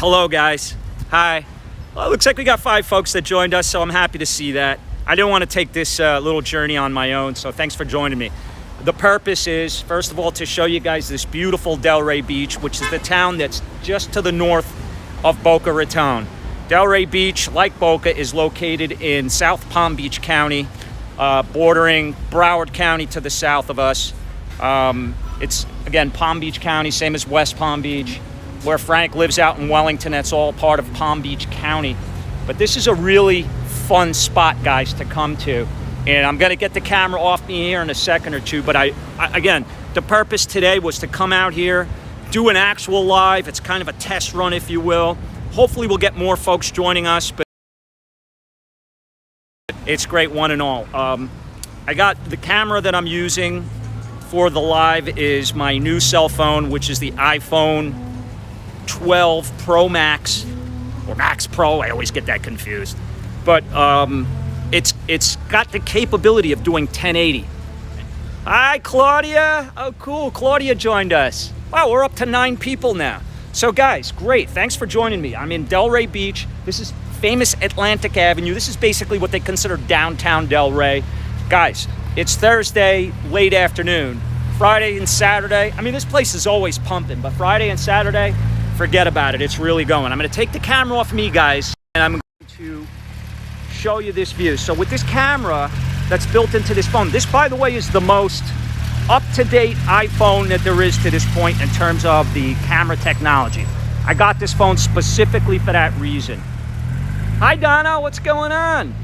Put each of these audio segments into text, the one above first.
Hello, guys. Hi. Well, it looks like we got 5 folks that joined us, so I'm happy to see that. I didn't want to take this little journey on my own, so thanks for joining me. The purpose is, first of all, to show you guys this beautiful Delray Beach, which is the town that's just to the north of Boca Raton. Delray Beach, like Boca, is located in South Palm Beach County, bordering Broward County to the south of us. It's, again, Palm Beach County, same as West Palm Beach. Where Frank lives out in Wellington, that's all part of Palm Beach County. But this is a really fun spot, guys, to come to. And I'm gonna get the camera off me here in a second or two, but again, the purpose today was to come out here, do an actual live. It's kind of a test run, if you will. Hopefully we'll get more folks joining us, but it's great one and all. I got the camera that I'm using for the live is my new cell phone, which is the iPhone 12 Pro Max or Max Pro. I always get that confused, but it's got the capability of doing 1080. Hi, Claudia. Oh, cool. Claudia joined us. Wow, we're up to 9 people now. So, guys, great. Thanks for joining me. I'm in Delray Beach. This is famous Atlantic Avenue. This is basically what they consider downtown Delray. Guys, it's Thursday, late afternoon. Friday and Saturday. I mean, this place is always pumping, but Friday and Saturday, forget about it. It's really going. I'm going to take the camera off me, guys, and I'm going to show you this view. So with this camera that's built into this phone, this, by the way, is the most up-to-date iPhone that there is to this point in terms of the camera technology. I got this phone specifically for that reason. Hi, Donna. What's going on?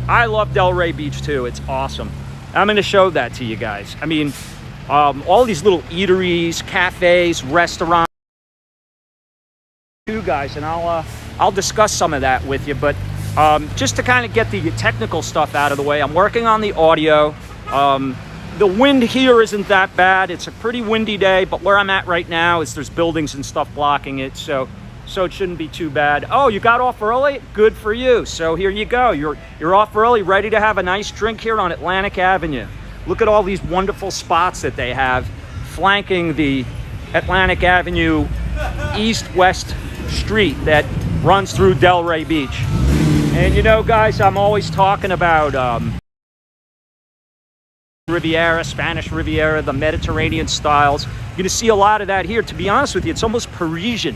I love Delray Beach, too. It's awesome. I'm going to show that to you guys. I mean, all these little eateries, cafes, restaurants, too, guys, and I'll discuss some of that with you, but just to kind of get the technical stuff out of the way, I'm working on the audio. The wind here isn't that bad. It's a pretty windy day, but where I'm at right now is there's buildings and stuff blocking it, so it shouldn't be too bad. Oh, you got off early? Good for you. So here you go. You're off early, ready to have a nice drink here on Atlantic Avenue. Look at all these wonderful spots that they have flanking the Atlantic Avenue east-west street that runs through Delray Beach. And you know, guys, I'm always talking about Riviera, Spanish Riviera, the Mediterranean styles. You're gonna see a lot of that here. To be honest with you, it's almost Parisian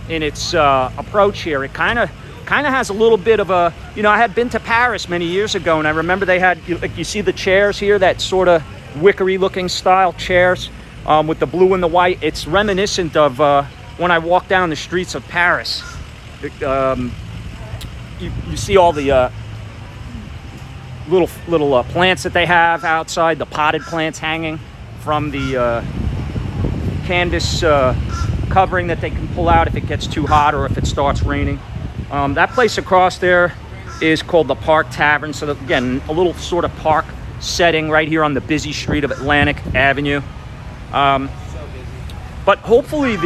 in its approach here. It kind of has a little bit of a, you know, I had been to Paris many years ago, and I remember they had, like, you see the chairs here, that sort of wickery looking style chairs with the blue and the white. It's reminiscent of when I walk down the streets of Paris. You see all the little plants that they have outside, the potted plants hanging from the canvas covering that they can pull out if it gets too hot or if it starts raining. That place across there is called the Park Tavern. So that, again, a little sort of park setting right here on the busy street of Atlantic Avenue. But hopefully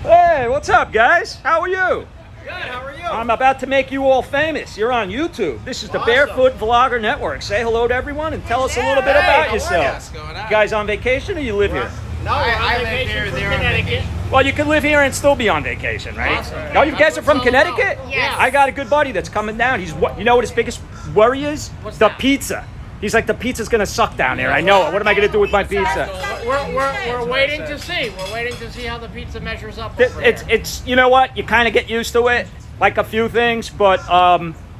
hey, what's up, guys? How are you? Good, how are you? I'm about to make you all famous. You're on YouTube. This is the Barefoot Vlogger Network. Say hello to everyone and tell us a little bit about yourself. You guys on vacation or you live here? No, I live here. They're on Connecticut. Well, you can live here and still be on vacation, right? Awesome. No, you guys are from Connecticut? Yes. I got a good buddy that's coming down. You know what his biggest worry is? What's the that? Pizza. He's like, the pizza's gonna suck down there. I know it. What am I gonna do with my pizza? We're waiting to see. We're waiting to see how the pizza measures up. It's you know what? You kind of get used to it, like a few things, but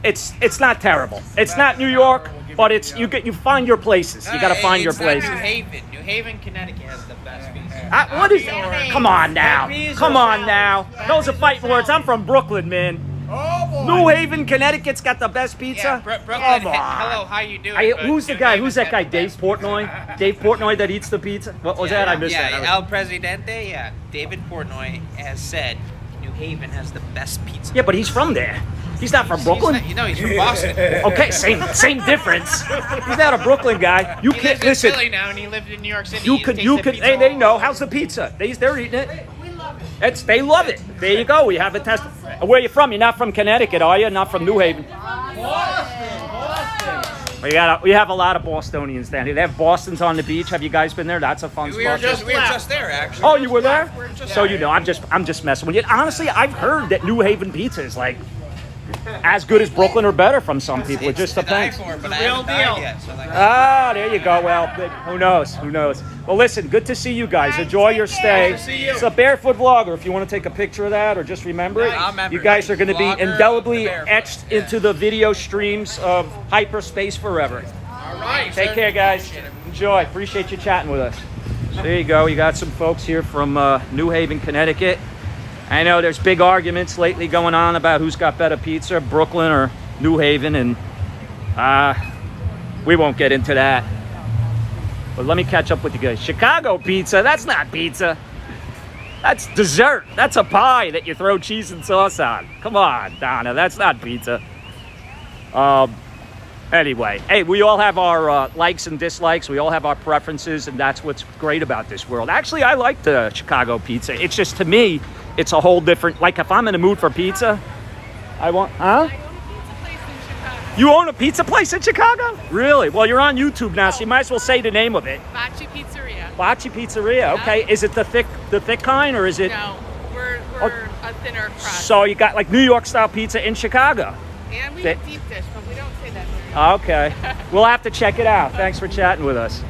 it's not terrible. It's not New York, but it's you find your places. You gotta find your places. New Haven, Connecticut has the best pizza. What is? Come on now. Come on now. Those are fighting words. I'm from Brooklyn, man. Oh boy. New Haven, Connecticut's got the best pizza. Yeah, Brooklyn. Come on. Hello, how you doing? Who's the guy? Who's that guy? Dave Portnoy? Dave Portnoy that eats the pizza? What was that? I missed that. El Presidente. Yeah, David Portnoy has said New Haven has the best pizza. Yeah, but he's from there. He's not from Brooklyn. He's from Boston. Okay, same difference. He's not a Brooklyn guy. You He can't lives listen. in Philly now, and he lived in New York City. You could. They know. How's the pizza? They're eating it. They love it. There you go. We have a test. Where are you from? You're not from Connecticut, are you? Not from New Haven. Boston. We have a lot of Bostonians down here. They have Boston's on the beach. Have you guys been there? That's a fun We were spot. just there, actually. Oh, you were there? just So there. you know, I'm just messing with you. Honestly, I've heard that New Haven pizza is like as good as Brooklyn or better from some people. It just depends. But The I real haven't died deal. yet, so like, There you go. Well, who knows? Who knows? Well, listen, good to see you guys. Enjoy your stay. Good to see you. It's a barefoot vlogger. If you want to take a picture of that or just remember it, I'll remember you guys it. are going to be Vlogger indelibly of the barefoot. etched Yeah. into the video streams of hyperspace forever. All right. Take care, guys. Enjoy. Appreciate you chatting with us. There you go. You got some folks here from New Haven, Connecticut. I know there's big arguments lately going on about who's got better pizza, Brooklyn or New Haven, and we won't get into that. But let me catch up with you guys. Chicago pizza, that's not pizza. That's dessert. That's a pie that you throw cheese and sauce on. Come on, Donna, that's not pizza. Anyway, hey, we all have our likes and dislikes. We all have our preferences, and that's what's great about this world. Actually, I like the Chicago pizza. It's just, to me, it's a whole different, like if I'm in the mood for pizza, I want, huh? You own a pizza place in Chicago? Really? Well, you're on YouTube now, so you might as well say the name of it. Bocce Pizzeria. Bocce Pizzeria, okay. Is it the thick kind, or is it? No, we're a thinner crust. So you got like New York style pizza in Chicago? And we that- have deep dish, but we don't say that very often. Okay. We'll have to check it out. Thanks for chatting with us.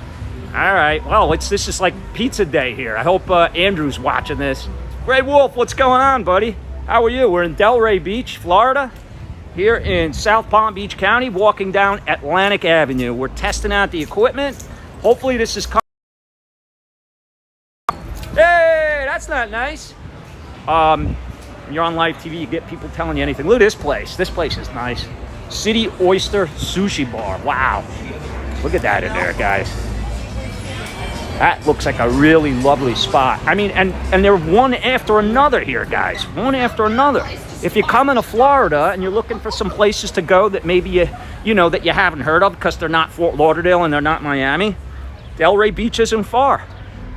All right. Well, this is like pizza day here. I hope Andrew's watching this. Ray Wolf, what's going on, buddy? How are you? We're in Delray Beach, Florida, here in South Palm Beach County, walking down Atlantic Avenue. We're testing out the equipment. Hopefully this is... Hey, that's not nice. When you're on live TV, you get people telling you anything. Look at this place. This place is nice. City Oyster Sushi Bar. Wow. Look at that in there, guys. That looks like a really lovely spot. I mean, and they're one after another here, guys. One after another. If you come into Florida and you're looking for some places to go that maybe you know that you haven't heard of because they're not Fort Lauderdale and they're not Miami, Delray Beach isn't far.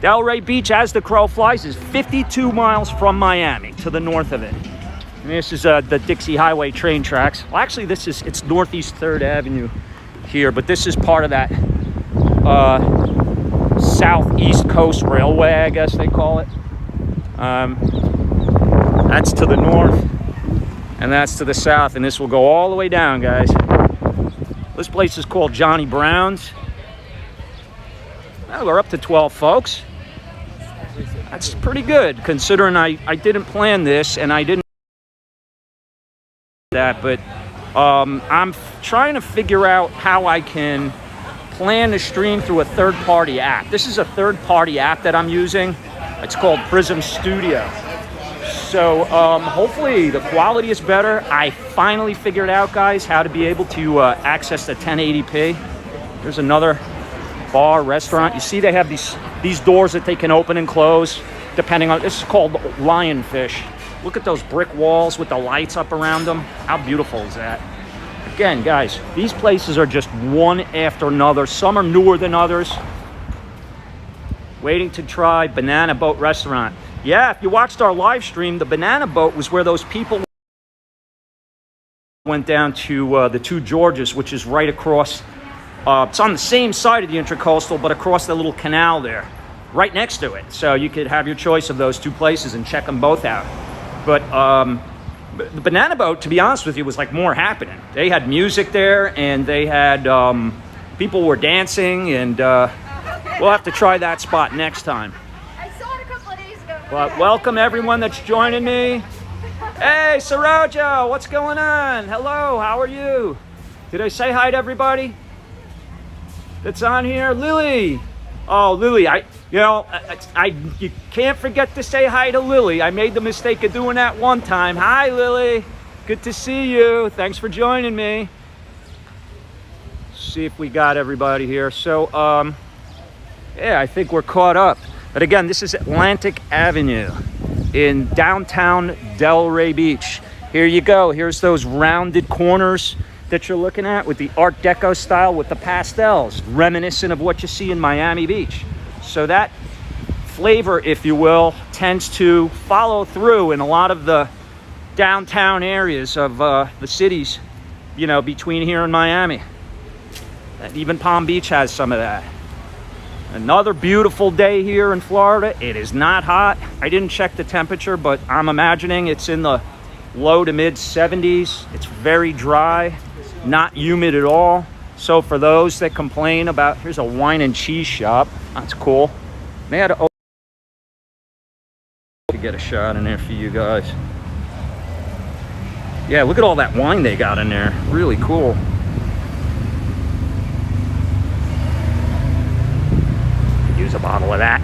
Delray Beach, as the crow flies, is 52 miles from Miami to the north of it. And this is the Dixie Highway train tracks. Well, actually, it's Northeast 3rd Avenue here, but this is part of that Southeast Coast Railway, I guess they call it. That's to the north, and that's to the south, and this will go all the way down, guys. This place is called Johnny Brown's. Well, we're up to 12 folks. That's pretty good, considering I didn't plan this, and I didn't that, but I'm trying to figure out how I can plan to stream through a third-party app. This is a third-party app that I'm using. It's called Prism Studio. So hopefully the quality is better. I finally figured out, guys, how to be able to access the 1080p. There's another bar, restaurant. You see they have these doors that they can open and close depending on, this is called Lionfish. Look at those brick walls with the lights up around them. How beautiful is that? Again, guys, these places are just one after another. Some are newer than others. Waiting to try Banana Boat Restaurant. Yeah, if you watched our live stream, the Banana Boat was where those people went down to the Two Georges, which is right across, it's on the same side of the Intracoastal, but across the little canal there, right next to it. So you could have your choice of those two places and check them both out. But the Banana Boat, to be honest with you, was like more happening. They had music there, and they had people were dancing, and we'll have to try that spot next time. I saw it a couple of days ago. But welcome everyone that's joining me. Hey, Saroja, what's going on? Hello, how are you? Did I say hi to everybody that's on here? Lily. Oh, Lily, you can't forget to say hi to Lily. I made the mistake of doing that one time. Hi, Lily. Good to see you. Thanks for joining me. See if we got everybody here. So, yeah, I think we're caught up. But again, this is Atlantic Avenue in downtown Delray Beach. Here you go. Here's those rounded corners that you're looking at with the Art Deco style with the pastels, reminiscent of what you see in Miami Beach. So that flavor, if you will, tends to follow through in a lot of the downtown areas of the cities, you know, between here and Miami. Even Palm Beach has some of that. Another beautiful day here in Florida. It is not hot. I didn't check the temperature, but I'm imagining it's in the low to mid 70s. It's very dry, not humid at all. So for those that complain about, here's a wine and cheese shop. That's cool. They had to get a shot in there for you guys. Yeah, look at all that wine they got in there. Really cool. Use a bottle of that.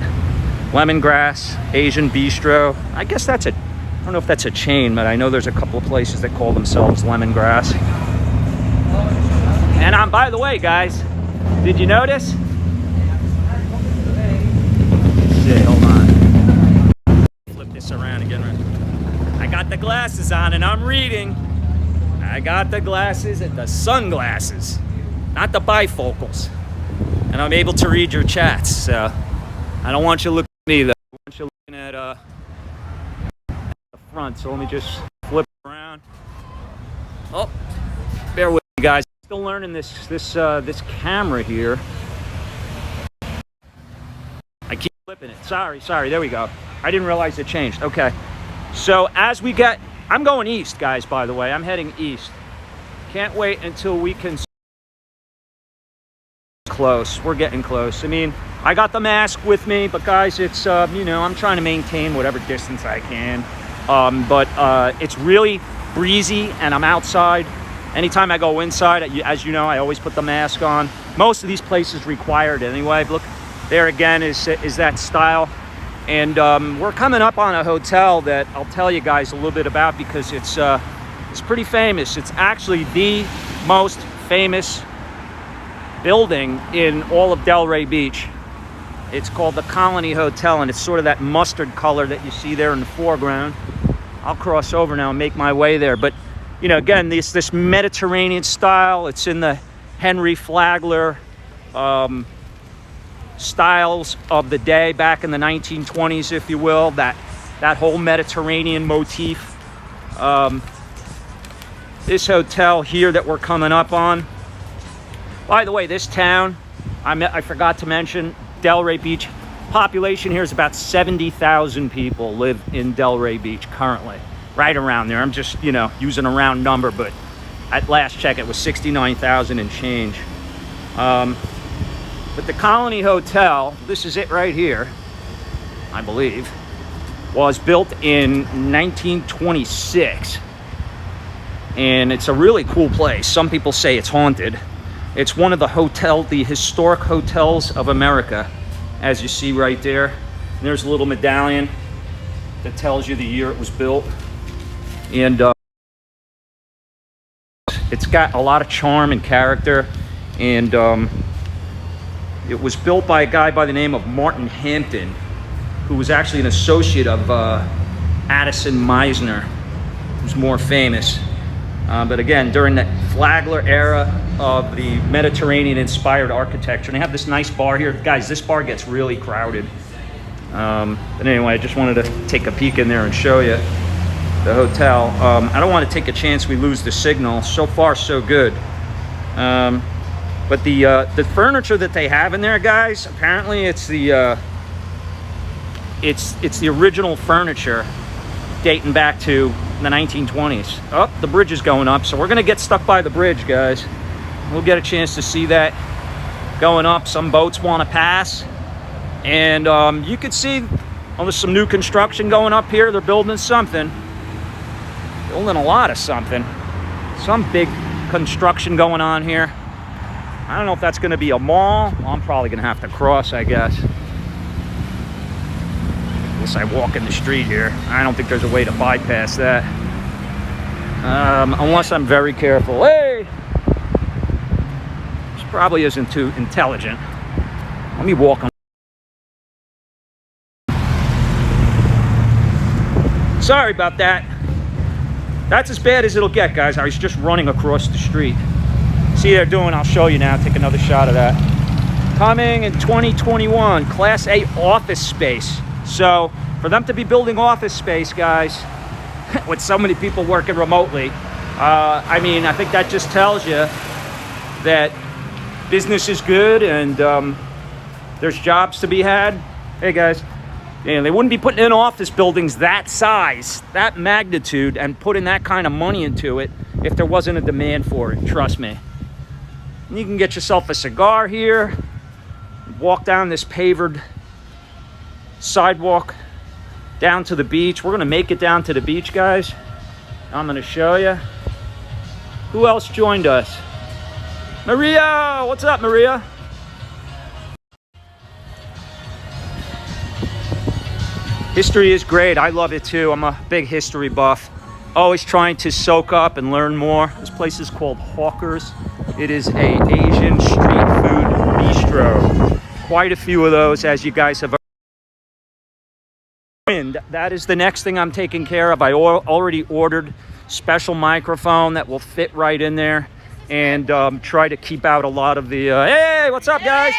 Lemongrass, Asian Bistro. I guess that's I don't know if that's a chain, but I know there's a couple of places that call themselves Lemongrass. And by the way, guys, did you notice? Shit, hold on. Flip this around again. I got the glasses on and I'm reading. I got the glasses and the sunglasses, not the bifocals. And I'm able to read your chats, so I don't want you looking at me though. I want you looking at the front. So let me just flip around. Oh, bear with me, guys. Still learning this camera here. I keep flipping it. Sorry. There we go. I didn't realize it changed. Okay. So as we get, I'm going east, guys. By the way, I'm heading east. Can't wait until we can. Close. We're getting close. I mean, I got the mask with me, but guys, it's you know, I'm trying to maintain whatever distance I can. But it's really breezy, and I'm outside. Anytime I go inside, as you know, I always put the mask on. Most of these places require it anyway. Look, there again is that style. And we're coming up on a hotel that I'll tell you guys a little bit about because it's pretty famous. It's actually the most famous building in all of Delray Beach. It's called the Colony Hotel, and it's sort of that mustard color that you see there in the foreground. I'll cross over now and make my way there. But, you know, again, this Mediterranean style, it's in the Henry Flagler styles of the day back in the 1920s, if you will, that whole Mediterranean motif. This hotel here that we're coming up on, by the way, this town, I forgot to mention, Delray Beach, population here is about 70,000 people live in Delray Beach currently, right around there. I'm just, you know, using a round number, but at last check it was 69,000 and change. But the Colony Hotel, this is it right here, I believe, was built in 1926. And it's a really cool place. Some people say it's haunted. It's one of the historic hotels of America, as you see right there. And there's a little medallion that tells you the year it was built. And it's got a lot of charm and character. And it was built by a guy by the name of Martin Hampton, who was actually an associate of Addison Meisner, who's more famous. But again, during that Flagler era of the Mediterranean-inspired architecture. And they have this nice bar here. Guys, this bar gets really crowded. But anyway, I just wanted to take a peek in there and show you the hotel. I don't want to take a chance we lose the signal. So far, so good. But the furniture that they have in there, guys, apparently it's the original furniture dating back to the 1920s. Oh, the bridge is going up, so we're gonna get stuck by the bridge, guys. We'll get a chance to see that going up. Some boats want to pass, and you can see there's some new construction going up here. They're building something, building a lot of something. Some big construction going on here. I don't know if that's going to be a mall. Well, I'm probably going to have to cross, I guess. Unless I walk in the street here. I don't think there's a way to bypass that. Unless I'm very careful. Hey! This probably isn't too intelligent. Let me walk on. Sorry about that. That's as bad as it'll get, guys. I was just running across the street. See they're doing, I'll show you now. Take another shot of that. Coming in 2021, Class A office space. So for them to be building office space, guys, with so many people working remotely, I mean, I think that just tells you that business is good and there's jobs to be had. Hey guys, they wouldn't be putting in office buildings that size, that magnitude, and putting that kind of money into it if there wasn't a demand for it, trust me. And you can get yourself a cigar here, walk down this pavered sidewalk down to the beach. We're gonna make it down to the beach, guys. I'm gonna show you. Who else joined us? Maria, what's up, Maria? History is great. I love it too. I'm a big history buff. Always trying to soak up and learn more. This place is called Hawker's. It is a Asian street food bistro. Quite a few of those, as you guys have. And that is the next thing I'm taking care of. I already ordered special microphone that will fit right in there, and try to keep out a lot of the. Hey, what's up, guys?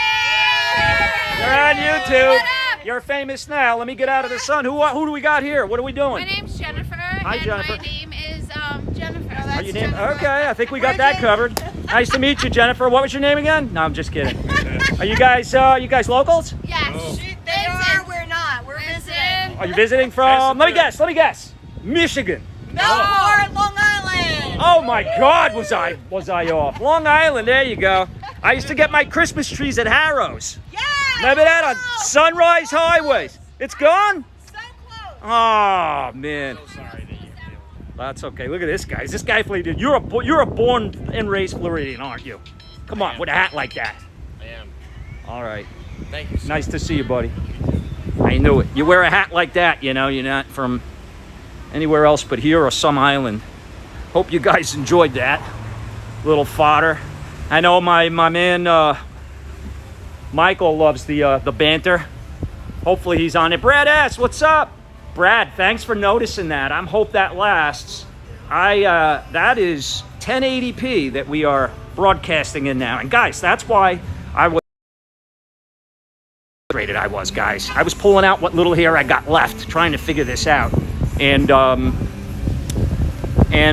You're on YouTube. You're famous now. Let me get out of the sun. Who do we got here? What are we doing? My name's Jennifer. Hi, Jennifer. My name is Jennifer. Are you named? Okay, I think we got that covered. Nice to meet you, Jennifer. What was your name again? No, I'm just kidding. Are you guys locals? Yes. Oh. They are. We're not. We're visiting. Are you visiting from? Let me guess. Michigan. No, more Long Island. Oh my God, was I off? Long Island. There you go. I used to get my Christmas trees at Harrow's. Yeah. Remember that on Sunrise Highways? It's gone? So close. Oh man. So sorry that you feel. That's okay. Look at this guy. This guy Floridian. You're a born and raised Floridian, aren't you? Come on, with a hat like that. I am. All right. Thank you. Sir. Nice to see you, buddy. I knew it. You wear a hat like that, you know, you're not from anywhere else but here or some island. Hope you guys enjoyed that little fodder. I know my man Michael loves the banter. Hopefully he's on it. Brad S, what's up? Brad, thanks for noticing that. I hope that lasts. That is 1080p that we are broadcasting in now. And guys, that's why I was, guys. I was pulling out what little hair I got left, trying to figure this out. And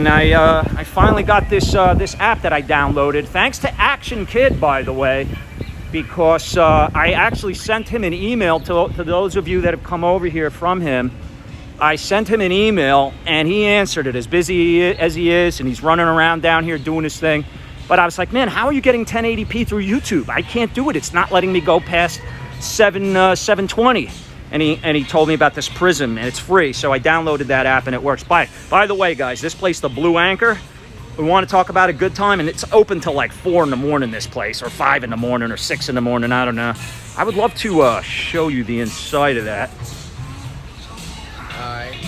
I finally got this app that I downloaded, thanks to Action Kid, by the way, because I actually sent him an email to those of you that have come over here from him. I sent him an email and he answered it, as busy as he is, and he's running around down here doing his thing. But I was like, man, how are you getting 1080p through YouTube? I can't do it. It's not letting me go past 720. And he told me about this Prism, and it's free. So I downloaded that app and it works. By the way, guys, this place, the Blue Anchor, we want to talk about a good time, and it's open till like 4 in the morning, this place, or 5 in the morning, or 6 in the morning, I don't know. I would love to show you the inside of that.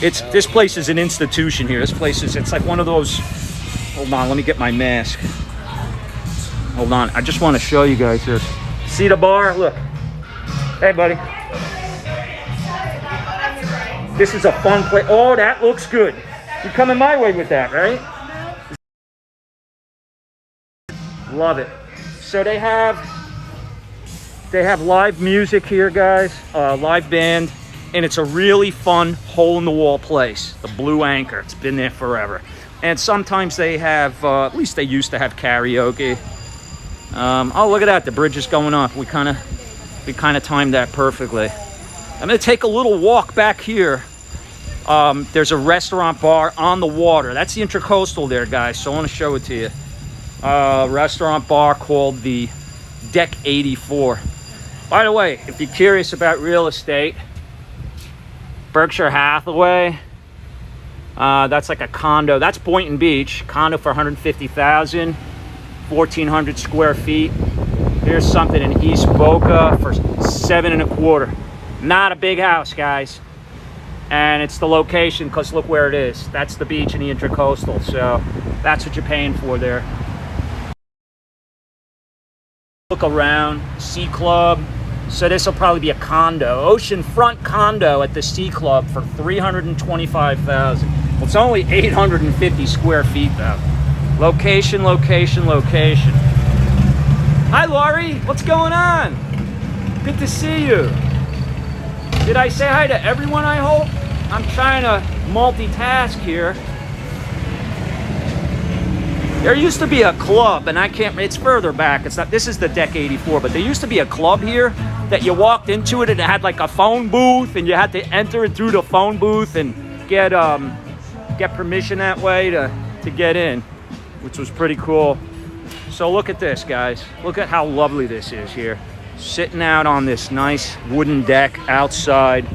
This place is an institution here. This place is, it's like one of those, hold on, let me get my mask. Hold on, I just want to show you guys this. See the bar? Look. Hey, buddy. This is a fun place. Oh, that looks good. You're coming my way with that, right? Love it. So they have live music here, guys. Live band, and it's a really fun hole-in-the-wall place. The Blue Anchor. It's been there forever. And sometimes they have, at least they used to have karaoke. Oh, look at that. The bridge is going up. We kind of timed that perfectly. I'm going to take a little walk back here. There's a restaurant bar on the water. That's the Intracoastal there, guys, so I want to show it to you. Restaurant bar called the Deck 84. By the way, if you're curious about real estate, Berkshire Hathaway, that's like a condo. That's Boynton Beach, condo for $150,000, 1,400 square feet. Here's something in East Boca for $7.25. Not a big house, guys. And it's the location, because look where it is. That's the beach in the Intracoastal. So that's what you're paying for there. Look around, Sea Club. So this will probably be a condo, oceanfront condo at the Sea Club for $325,000. Well, it's only 850 square feet though. Location, location, location. Hi, Laurie. What's going on? Good to see you. Did I say hi to everyone, I hope? I'm trying to multitask here. There used to be a club, and I can't, it's further back. It's not, this is the deck 84, but there used to be a club here that you walked into it and it had like a phone booth, and you had to enter it through the phone booth and get permission that way to get in, which was pretty cool. So look at this, guys. Look at how lovely this is here. Sitting out on this nice wooden deck outside.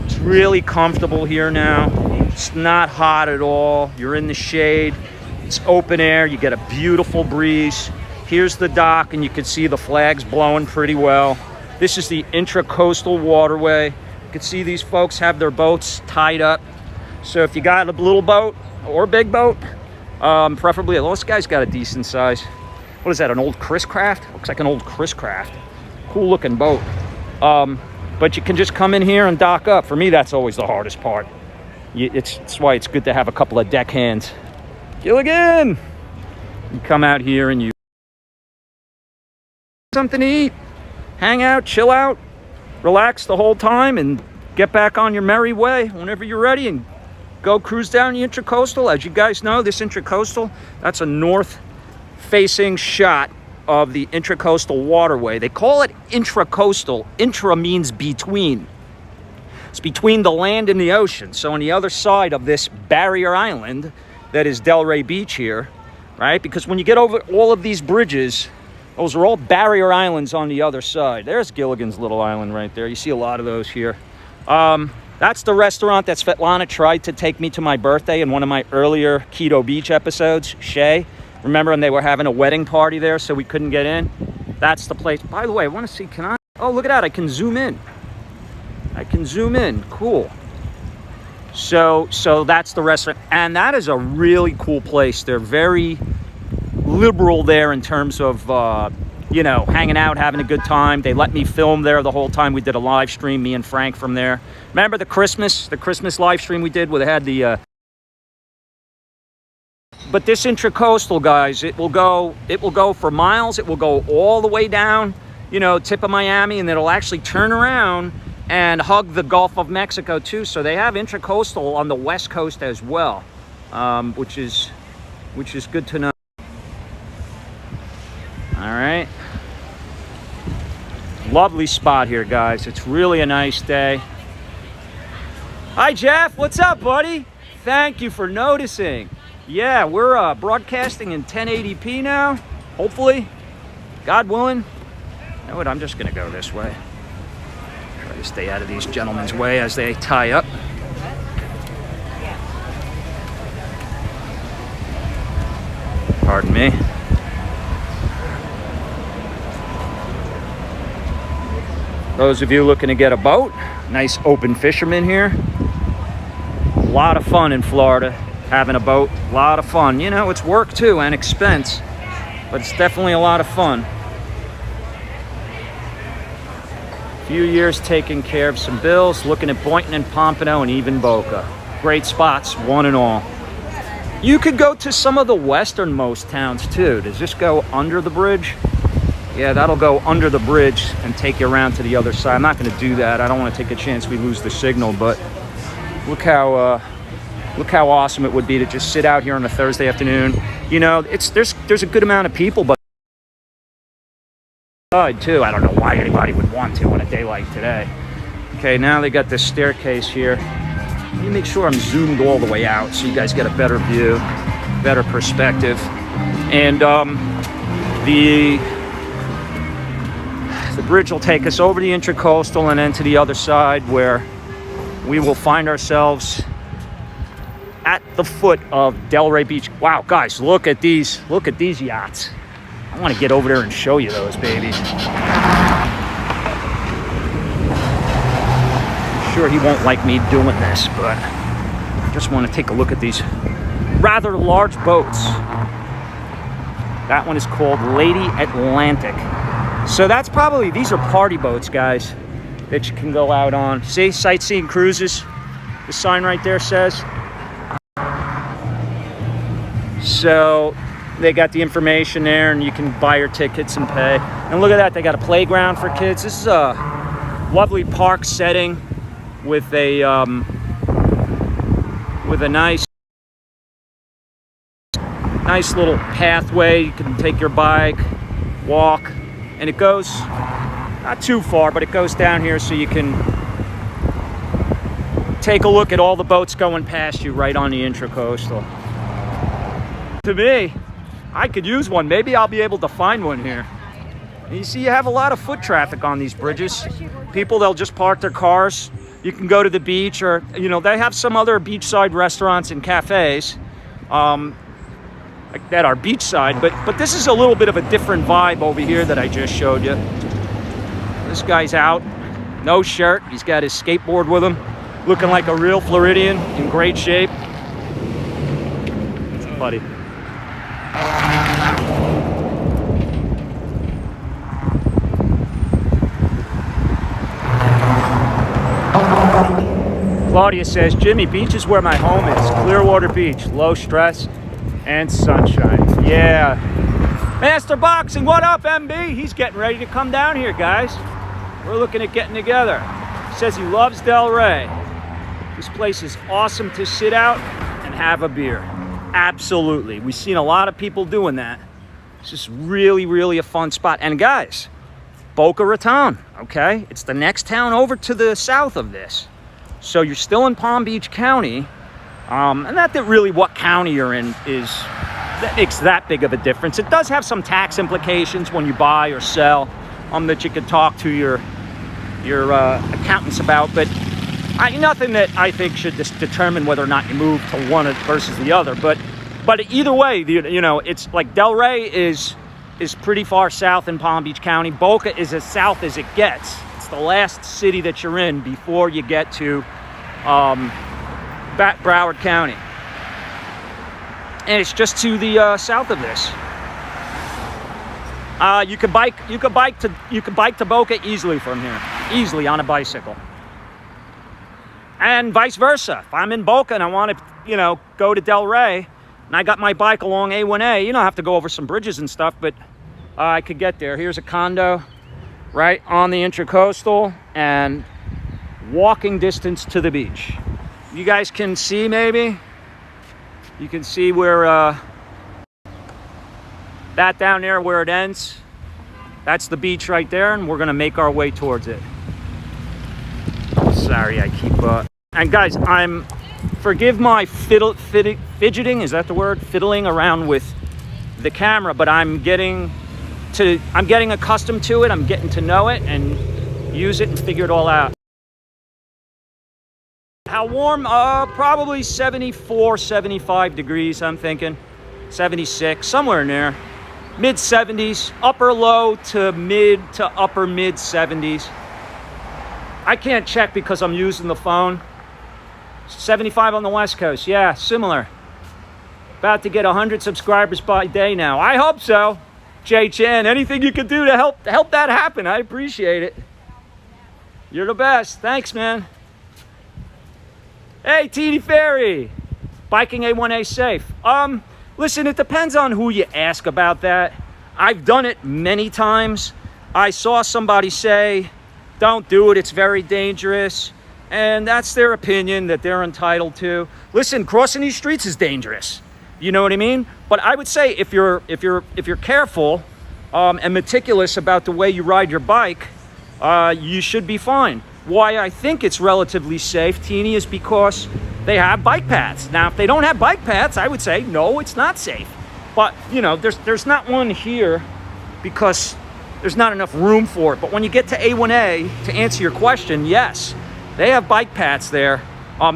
It's really comfortable here now. It's not hot at all. You're in the shade. It's open air. You get a beautiful breeze. Here's the dock, and you can see the flags blowing pretty well. This is the Intracoastal Waterway. You can see these folks have their boats tied up. So if you got a little boat or a big boat, preferably, well, this guy's got a decent size. What is that, an old Chris Craft? Looks like an old Chris Craft. Cool looking boat. But you can just come in here and dock up. For me, that's always the hardest part. It's why it's good to have a couple of deck hands. Gilligan! You come out here and you something to eat, hang out, chill out, relax the whole time, and get back on your merry way whenever you're ready and go cruise down the Intracoastal. As you guys know, this Intracoastal, that's a north-facing shot of the Intracoastal Waterway. They call it Intracoastal. Intra means between. It's between the land and the ocean. So on the other side of this barrier island that is Delray Beach here, right? Because when you get over all of these bridges, those are all barrier islands on the other side. There's Gilligan's little island right there. You see a lot of those here. That's the restaurant that Svetlana tried to take me to my birthday in one of my earlier Keto Beach episodes, Shay. Remember when they were having a wedding party there, so we couldn't get in? That's the place. By the way, I want to see, can I? Oh, look at that. I can zoom in. I can zoom in. Cool. So that's the restaurant. And that is a really cool place. They're very liberal there in terms of, you know, hanging out, having a good time. They let me film there the whole time. We did a live stream, me and Frank from there. Remember the Christmas live stream we did where they had the... But this Intracoastal, guys, it will go for miles. It will go all the way down, you know, tip of Miami, and it'll actually turn around and hug the Gulf of Mexico too. So they have Intracoastal on the west coast as well, which is good to know. All right, lovely spot here, guys. It's really a nice day. Hi, Jeff. What's up, buddy? Thank you for noticing. Yeah, we're broadcasting in 1080p now, hopefully, God willing. You know what, I'm just gonna go this way. Try to stay out of these gentlemen's way as they tie up. Pardon me. Those of you looking to get a boat, nice open fisherman here. A lot of fun in Florida. Having a boat, a lot of fun. You know, it's work too and expense, but it's definitely a lot of fun. Few years taking care of some bills, looking at Boynton and Pompano and even Boca. Great spots, one and all. You could go to some of the westernmost towns too. Does this go under the bridge? Yeah, that'll go under the bridge and take you around to the other side. I'm not going to do that. I don't want to take a chance we lose the signal, but look how awesome it would be to just sit out here on a Thursday afternoon. You know, there's a good amount of people, but too. I don't know why anybody would want to on a day like today. Okay, now they got this staircase here. Let me make sure I'm zoomed all the way out so you guys get a better view, better perspective. And the bridge will take us over the Intracoastal and then to the other side where we will find ourselves at the foot of Delray Beach. Wow, guys, look at these yachts. I want to get over there and show you those babies. I'm sure he won't like me doing this, but I just want to take a look at these rather large boats. That one is called Lady Atlantic. So that's probably, these are party boats, guys, that you can go out on. See, sightseeing cruises. The sign right there says. So they got the information there and you can buy your tickets and pay. And look at that, they got a playground for kids. This is a lovely park setting with a nice Nice little pathway. You can take your bike, walk, and it goes not too far, but it goes down here so you can take a look at all the boats going past you right on the Intracoastal. To me, I could use one. Maybe I'll be able to find one here. And you see, you have a lot of foot traffic on these bridges. People, they'll just park their cars. You can go to the beach, or, you know, they have some other beachside restaurants and cafes like that are beachside, but this is a little bit of a different vibe over here that I just showed you. This guy's out, no shirt. He's got his skateboard with him, looking like a real Floridian, in great shape. What's up, buddy? Claudia says, Jimmy, beach is where my home is. Clearwater Beach, low stress and sunshine. Yeah. Master Boxing, what up, MB? He's getting ready to come down here, guys. We're looking at getting together. He says he loves Delray. This place is awesome to sit out and have a beer. Absolutely. We've seen a lot of people doing that. It's just really, really a fun spot. And guys, Boca Raton, okay? It's the next town over to the south of this. So you're still in Palm Beach County. And not that really what county you're in that makes that big of a difference. It does have some tax implications when you buy or sell that you can talk to your accountants about, but nothing that I think should just determine whether or not you move to one versus the other. But either way, you know, it's like Delray is pretty far south in Palm Beach County. Boca is as south as it gets. It's the last city that you're in before you get to Broward County, and it's just to the south of this. You could bike to Boca easily from here, easily on a bicycle, and vice versa. If I'm in Boca and I want to, you know, go to Delray, and I got my bike along A1A, you don't have to go over some bridges and stuff, but I could get there. Here's a condo right on the Intracoastal and walking distance to the beach. You guys can see, maybe you can see where that down there where it ends, that's the beach right there, and we're gonna make our way towards it. Sorry, I keep and guys, forgive my fidgeting, is that the word? Fiddling around with the camera, but I'm getting accustomed to it. I'm getting to know it and use it and figure it all out. How warm? Probably 74, 75 degrees, I'm thinking. 76, somewhere in there. Mid 70s, upper low to mid to upper mid 70s. I can't check because I'm using the phone. 75 on the West Coast, yeah, similar. About to get 100 subscribers by day now. I hope so. Jay Chan, anything you can do to help that happen, I appreciate it. You're the best. Thanks, man. Hey, Teeny Ferry. Biking A1A safe. Listen, it depends on who you ask about that. I've done it many times. I saw somebody say, don't do it, it's very dangerous. And that's their opinion that they're entitled to. Listen, crossing these streets is dangerous. You know what I mean? But I would say if you're careful and meticulous about the way you ride your bike, you should be fine. Why I think it's relatively safe, Teeny, is because they have bike paths. Now, if they don't have bike paths, I would say, no, it's not safe. But, you know, there's not one here because there's not enough room for it. But when you get to A1A, to answer your question, yes, they have bike paths there.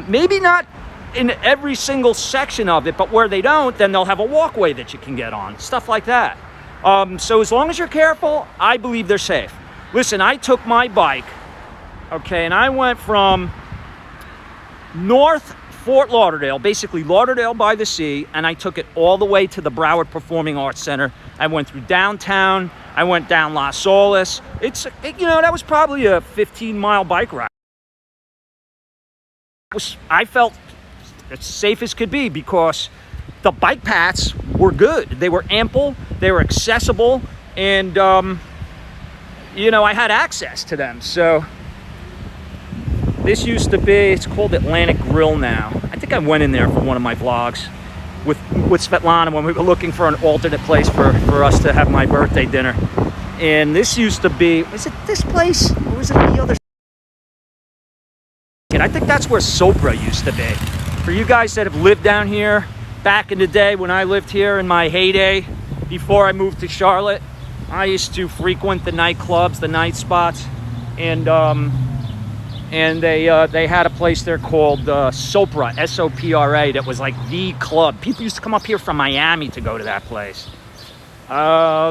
Maybe not in every single section of it, but where they don't, then they'll have a walkway that you can get on, stuff like that. So as long as you're careful, I believe they're safe. Listen, I took my bike, okay, and I went from North Fort Lauderdale, basically Lauderdale by the sea, and I took it all the way to the Broward Performing Arts Center. I went through downtown, I went down Las Olas. That was probably a 15-mile bike ride. I felt as safe as could be because the bike paths were good. They were ample, they were accessible, and I had access to them. So this used to be, it's called Atlantic Grill now. I think I went in there for one of my vlogs. with Svetlana when we were looking for an alternate place for us to have my birthday dinner. And this used to be, was it this place or was it the other? And I think that's where Sopra used to be. For you guys that have lived down here back in the day when I lived here in my heyday before I moved to Charlotte, I used to frequent the nightclubs, the night spots, and they had a place there called Sopra, S-O-P-R-A, that was like the club. People used to come up here from Miami to go to that place.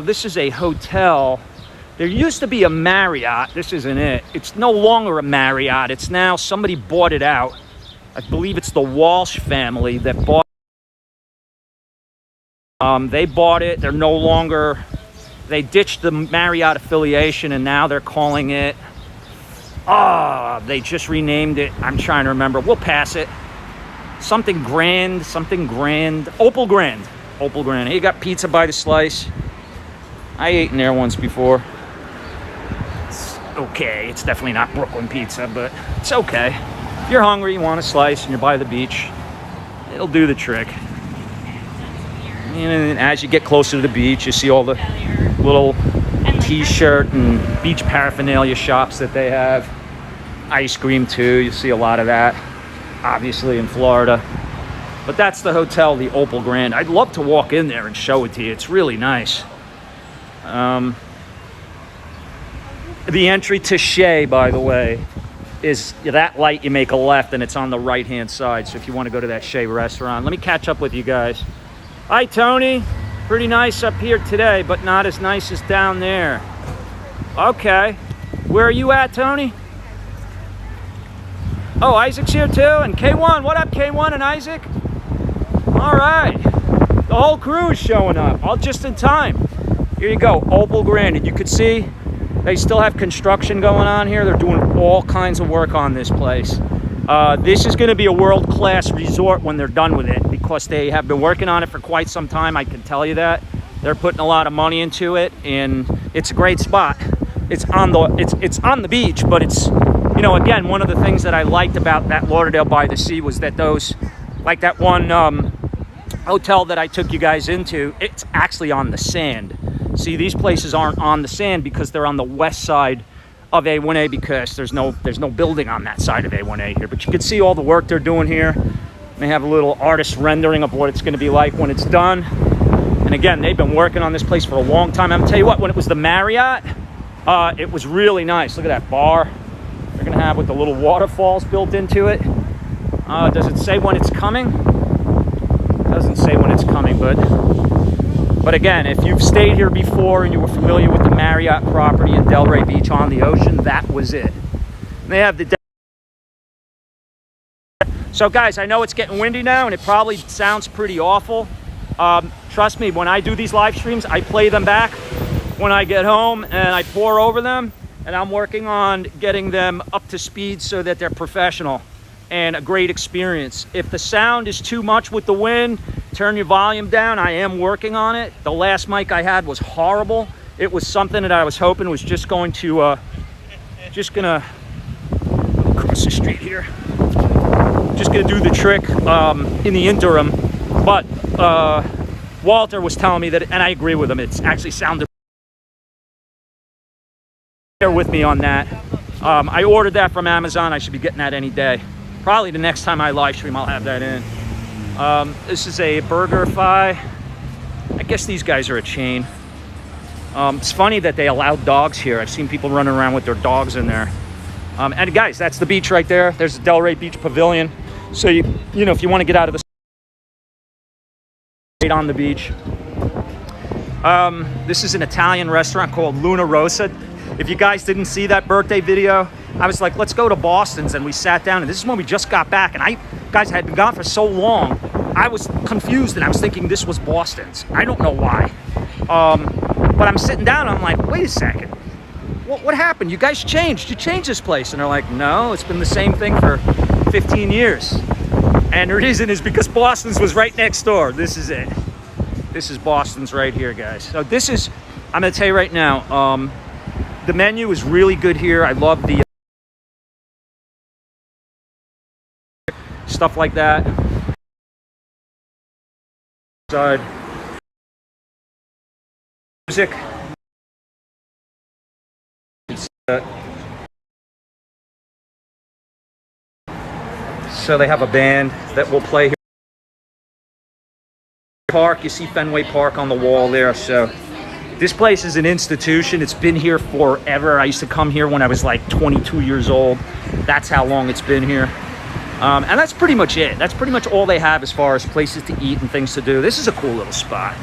This is a hotel. There used to be a Marriott. This isn't it. It's no longer a Marriott. It's now, somebody bought it out. I believe it's the Walsh family that bought it. They bought it. They're no longer, they ditched the Marriott affiliation and now they're calling it, they just renamed it. I'm trying to remember. We'll pass it. Something Grand. Opal Grand. Hey, you got pizza by the slice. I ate in there once before. It's okay. It's definitely not Brooklyn pizza, but it's okay. If you're hungry, you want a slice, and you're by the beach, it'll do the trick. And as you get closer to the beach, you see all the little t-shirt and beach paraphernalia shops that they have. Ice cream too, you see a lot of that, obviously in Florida. But that's the hotel, the Opal Grand. I'd love to walk in there and show it to you. It's really nice. The entry to Shea, by the way, is that light. You make a left and it's on the right hand side. So if you want to go to that Shea restaurant, let me catch up with you guys. Hi Tony, pretty nice up here today, but not as nice as down there. Okay, where are you at, Tony? Oh, Isaac's here too, and K1. What up, K1 and Isaac? All right, the whole crew is showing up, all just in time. Here you go, Opal Grand, and you could see they still have construction going on here. They're doing all kinds of work on this place. This is going to be a world-class resort when they're done with it, because they have been working on it for quite some time. I can tell you that. They're putting a lot of money into it, and it's a great spot. It's on the beach, but it's, you know, again, one of the things that I liked about that Lauderdale by the Sea was that those, like that one hotel that I took you guys into, it's actually on the sand. See, these places aren't on the sand because they're on the west side of A1A, because there's no building on that side of A1A here. But you can see all the work they're doing here. They have a little artist rendering of what it's going to be like when it's done. And again, they've been working on this place for a long time. I'm gonna tell you what, when it was the Marriott, it was really nice. Look at that bar they're gonna have with the little waterfalls built into it. Does it say when it's coming? It doesn't say when it's coming, but again, if you've stayed here before and you were familiar with the Marriott property in Delray Beach on the ocean, that was it. And they have the. So guys, I know it's getting windy now and it probably sounds pretty awful. Trust me, when I do these live streams, I play them back when I get home and I pour over them, and I'm working on getting them up to speed so that they're professional and a great experience. If the sound is too much with the wind, turn your volume down. I am working on it. The last mic I had was horrible. It was something that I was hoping was just going to, gonna cross the street here. Just gonna do the trick in the interim. But Walter was telling me that, and I agree with him, it's actually sounded. Bear with me on that. I ordered that from Amazon. I should be getting that any day. Probably the next time I live stream, I'll have that in. This is a Burgerfi. I guess these guys are a chain. It's funny that they allow dogs here. I've seen people running around with their dogs in there. And guys, that's the beach right there. There's the Delray Beach Pavilion. So you know, if you want to get out of the right on the beach. This is an Italian restaurant called Rosa. If you guys didn't see that birthday video, I was like, let's go to Boston's, and we sat down, and this is when we just got back, and guys, had been gone for so long, I was confused, and I was thinking this was Boston's. I don't know why. But I'm sitting down, and I'm like, wait a second. What happened? You guys changed. You changed this place. And they're like, no, it's been the same thing for 15 years. And the reason is because Boston's was right next door. This is it. This is Boston's right here, guys. So this is, I'm going to tell you right now, the menu is really good here. I love the stuff like that. Side. Music. So they have a band that will play here. Park, you see Fenway Park on the wall there. So this place is an institution. It's been here forever. I used to come here when I was like 22 years old. That's how long it's been here. And that's pretty much it. That's pretty much all they have as far as places to eat and things to do. This is a cool little spot.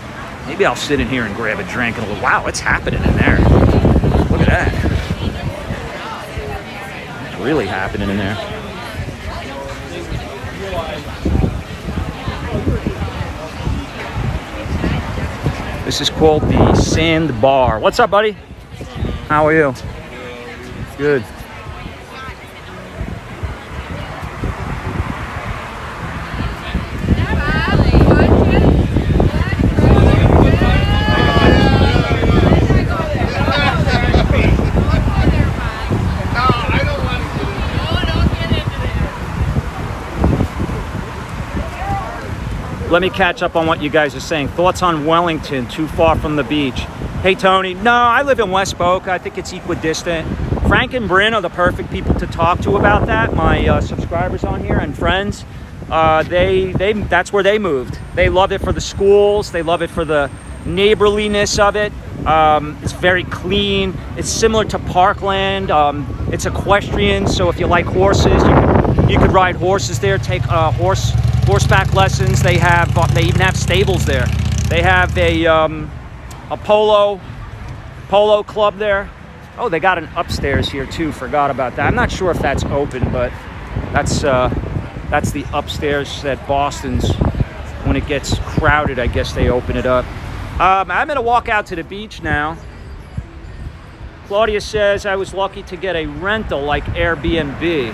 Maybe I'll sit in here and grab a drink and wow, what's happening in there? Look at that. What's really happening in there? This is called the Sand Bar. What's up, buddy? How are you? Good. Let me catch up on what you guys are saying. Thoughts on Wellington, too far from the beach? Hey, Tony. No, I live in West Boca. I think it's equidistant. Frank and Bryn are the perfect people to talk to about that. My subscribers on here and friends, that's where they moved. They love it for the schools. They love it for the neighborliness of it. It's very clean. It's similar to Parkland. It's equestrian, so if you like horses, you could ride horses there. Take horseback lessons. They even have stables there. They have a polo club there. Oh, they got an upstairs here too. Forgot about that. I'm not sure if that's open, but that's the upstairs at Boston's. When it gets crowded, I guess they open it up. I'm gonna walk out to the beach now. Claudia says I was lucky to get a rental like Airbnb.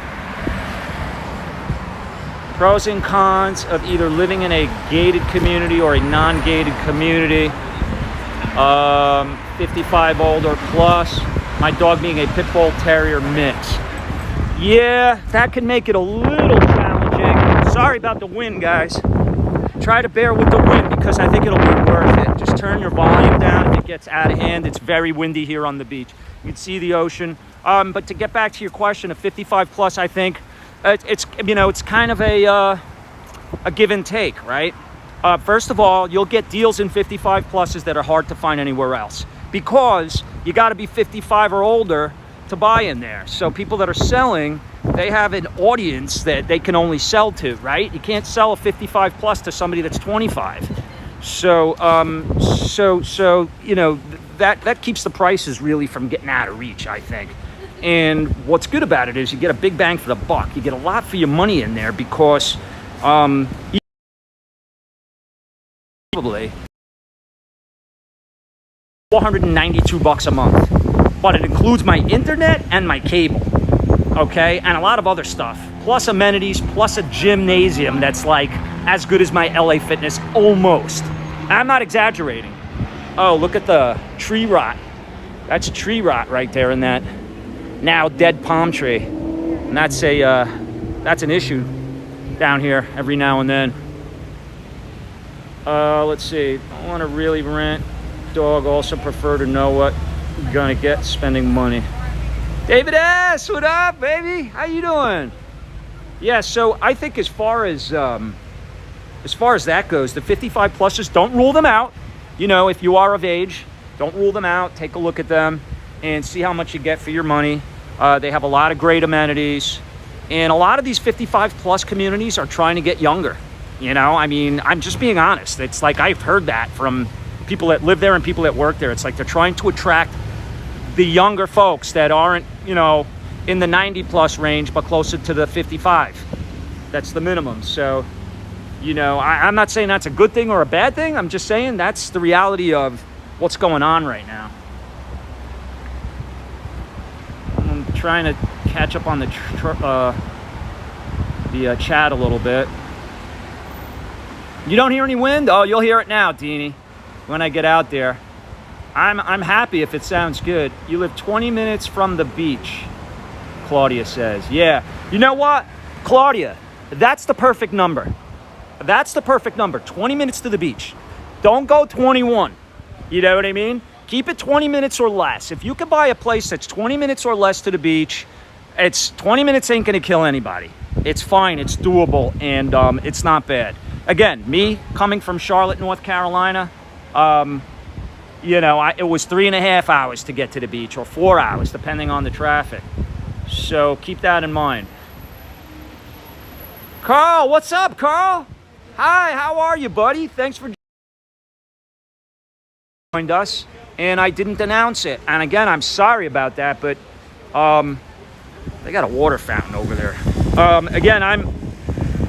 Pros and cons of either living in a gated community or a non-gated community. 55 old or plus. My dog being a pit bull terrier mix. Yeah, that can make it a little challenging. Sorry about the wind, guys. Try to bear with the wind because I think it'll be worth it. Just turn your volume down if it gets out of hand. It's very windy here on the beach. You can see the ocean. But to get back to your question of 55 plus, I think it's kind of a give and take, right? First of all, you'll get deals in 55 pluses that are hard to find anywhere else because you got to be 55 or older to buy in there. So people that are selling, they have an audience that they can only sell to, right? You can't sell a 55 plus to somebody that's 25. So that keeps the prices really from getting out of reach, I think. And what's good about it is you get a big bang for the buck. You get a lot for your money in there because probably $492 a month, but it includes my internet and my cable, okay, and a lot of other stuff, plus amenities, plus a gymnasium that's like as good as my LA Fitness, almost. I'm not exaggerating. Oh, look at the tree rot. That's tree rot right there in that now dead palm tree, and that's an issue down here every now and then. Let's see. I want to really rent. Dog also prefer to know what you're gonna get spending money. David S, what up, baby? How you doing? Yeah, so I think as far as that goes, the 55 pluses, don't rule them out. You know, if you are of age, don't rule them out. Take a look at them and see how much you get for your money. They have a lot of great amenities, and a lot of these 55 plus communities are trying to get younger. You know, I mean, I'm just being honest. It's like I've heard that from people that live there and people that work there. It's like they're trying to attract the younger folks that aren't, you know, in the 90 plus range, but closer to the 55. That's the minimum. So, you know, I'm not saying that's a good thing or a bad thing. I'm just saying that's the reality of what's going on right now. I'm trying to catch up on the chat a little bit. You don't hear any wind? Oh, you'll hear it now, Deanie, when I get out there. I'm happy if it sounds good. You live 20 minutes from the beach, Claudia says. Yeah. You know what, Claudia? That's the perfect number. That's the perfect number. 20 minutes to the beach. Don't go 21. You know what I mean? Keep it 20 minutes or less. If you can buy a place that's 20 minutes or less to the beach, it's 20 minutes ain't gonna kill anybody. It's fine, it's doable, and it's not bad. Again, me coming from Charlotte, North Carolina, you know, it was 3.5 hours to get to the beach, or 4 hours, depending on the traffic. So keep that in mind. Carl, what's up, Carl? Hi, how are you, buddy? Thanks for joining us. And I didn't announce it. And again, I'm sorry about that, but they got a water fountain over there. Again,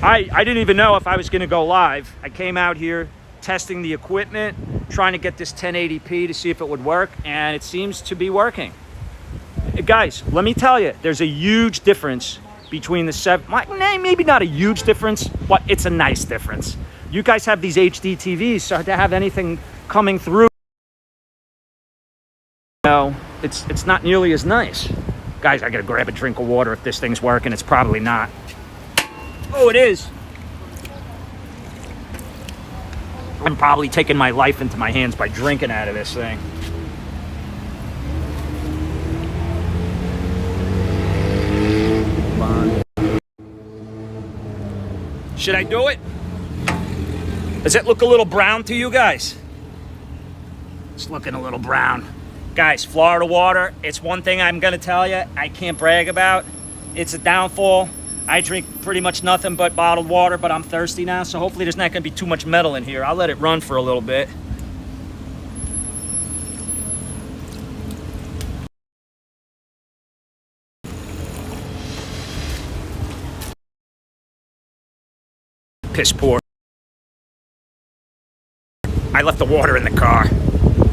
I didn't even know if I was gonna go live. I came out here testing the equipment, trying to get this 1080p to see if it would work, and it seems to be working. Guys, let me tell you, there's a huge difference between the maybe not a huge difference, but it's a nice difference. You guys have these HD TVs, so to have anything coming through, you know, it's not nearly as nice. Guys, I gotta grab a drink of water if this thing's working. It's probably not. Oh, it is. I'm probably taking my life into my hands by drinking out of this thing. Should I do it? Does it look a little brown to you guys? It's looking a little brown. Guys, Florida water, it's one thing I'm gonna tell you, I can't brag about. It's a downfall. I drink pretty much nothing but bottled water, but I'm thirsty now, so hopefully there's not gonna be too much metal in here. I'll let it run for a little bit. Piss poor. I left the water in the car.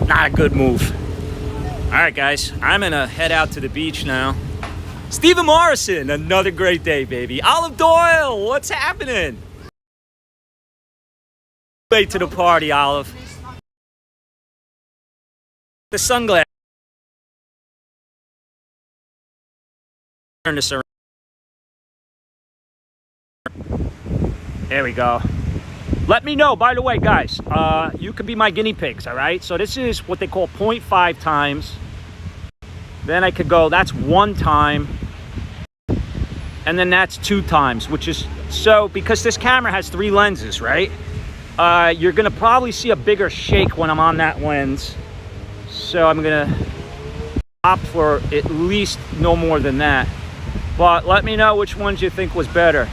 Not a good move. All right, guys, I'm gonna head out to the beach now. Stephen Morrison, another great day, baby. Olive Doyle, what's happening? Late to the party, Olive. The sunglasses. Turn this around. There we go. Let me know, by the way, guys, you can be my guinea pigs, all right? So this is what they call 0.5 times. Then I could go, that's 1 time. And then that's 2 times, which is, so because this camera has 3 lenses, right? You're gonna probably see a bigger shake when I'm on that lens. So I'm gonna opt for at least no more than that. But let me know which ones you think was better.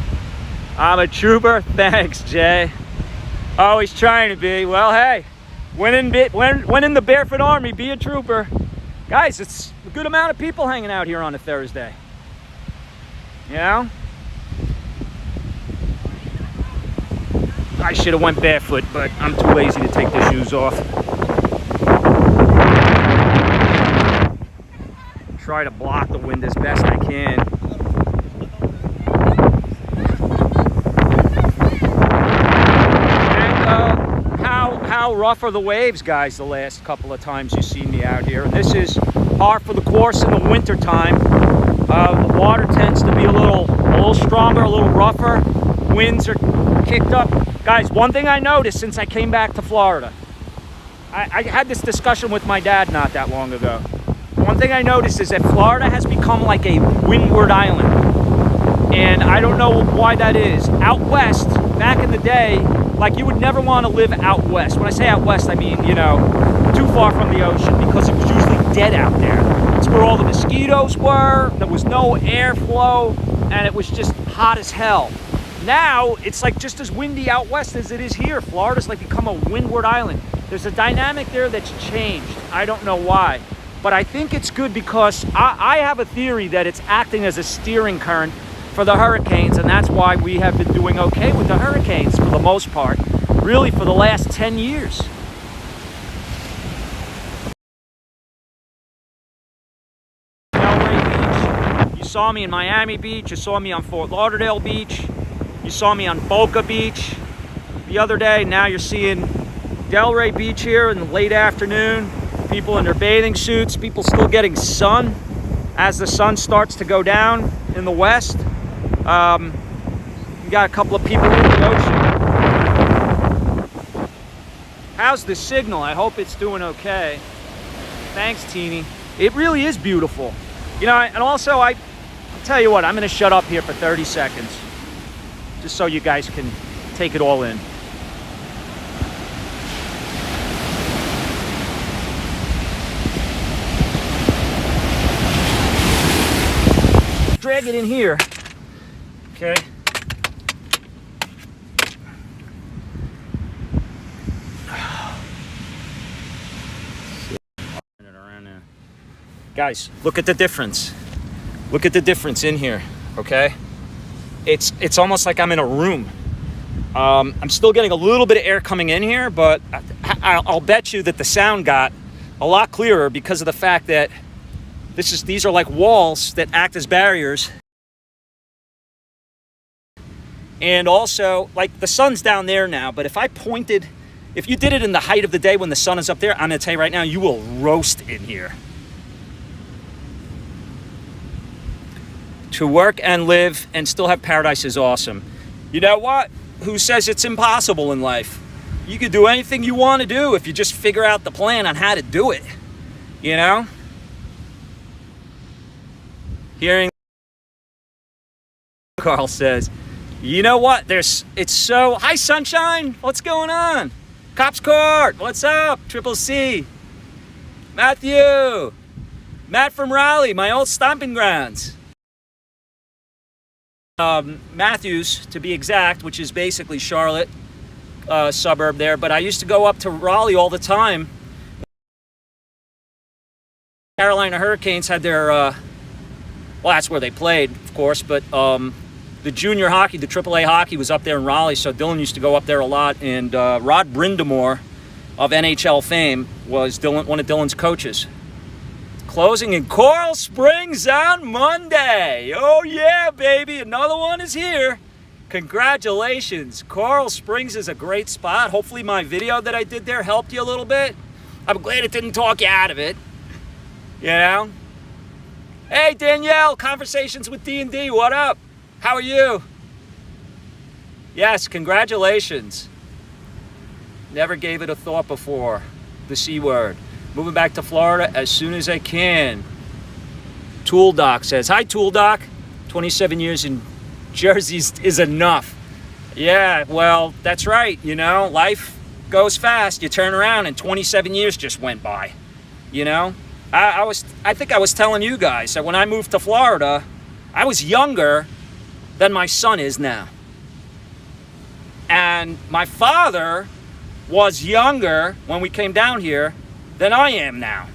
I'm a trooper, thanks, Jay. Always trying to be. Well, hey, when in the Barefoot Army, be a trooper. Guys, it's a good amount of people hanging out here on a Thursday. You know? I should have went barefoot, but I'm too lazy to take the shoes off. Try to block the wind as best I can. How rough are the waves, guys, the last couple of times you've seen me out here? And this is par for the course in the winter time. The water tends to be a little stronger, a little rougher. Winds are kicked up. Guys, one thing I noticed since I came back to Florida, I had this discussion with my dad not that long ago. One thing I noticed is that Florida has become like a windward island. And I don't know why that is. Out west, back in the day, like you would never want to live out west. When I say out west, I mean, you know, too far from the ocean, because it was usually dead out there. It's where all the mosquitoes were, there was no airflow, and it was just hot as hell. Now, it's like just as windy out west as it is here. Florida's like become a windward island. There's a dynamic there that's changed. I don't know why. But I think it's good because I have a theory that it's acting as a steering current for the hurricanes, and that's why we have been doing okay with the hurricanes for the most part, really for the last 10 years. Delray Beach, you saw me in Miami Beach, you saw me on Fort Lauderdale Beach, you saw me on Boca Beach the other day. Now you're seeing Delray Beach here in the late afternoon, people in their bathing suits, people still getting sun as the sun starts to go down in the west. You got a couple of people in the ocean. How's the signal? I hope it's doing okay. Thanks, Teeny. It really is beautiful. You know, and also I'll tell you what, I'm gonna shut up here for 30 seconds. Just so you guys can take it all in. Drag it in here. Okay. Guys, look at the difference. Look at the difference in here, okay? It's almost like I'm in a room. I'm still getting a little bit of air coming in here, but I'll bet you that the sound got a lot clearer because of the fact that these are like walls that act as barriers. And also, like, the sun's down there now, but if you did it in the height of the day when the sun is up there, I'm gonna tell you right now, you will roast in here. To work and live and still have paradise is awesome. You know what? Who says it's impossible in life? You can do anything you want to do if you just figure out the plan on how to do it. You know? Hearing Carl says, you know what? Hi, sunshine. What's going on? Cops Court. What's up? Triple C. Matthew. Matt from Raleigh, my old stomping grounds. Matthews, to be exact, which is basically Charlotte, suburb there. But I used to go up to Raleigh all the time. Carolina Hurricanes had their, well, that's where they played, of course, but the junior hockey, the AAA hockey was up there in Raleigh, so Dylan used to go up there a lot. And Rod Brindamore of NHL fame was one of Dylan's coaches. Closing in Coral Springs on Monday. Oh yeah, baby, another one is here. Congratulations. Coral Springs is a great spot. Hopefully my video that I did there helped you a little bit. I'm glad it didn't talk you out of it. You know? Hey Danielle, Conversations with D&D, what up? How are you? Yes, congratulations. Never gave it a thought before. The C word. Moving back to Florida as soon as I can. Tool Doc says, hi Tool Doc. 27 years in Jersey is enough. Yeah, well, that's right. You know, life goes fast. You turn around and 27 years just went by. You know, I think I was telling you guys that when I moved to Florida, I was younger than my son is now. And my father was younger when we came down here than I am now.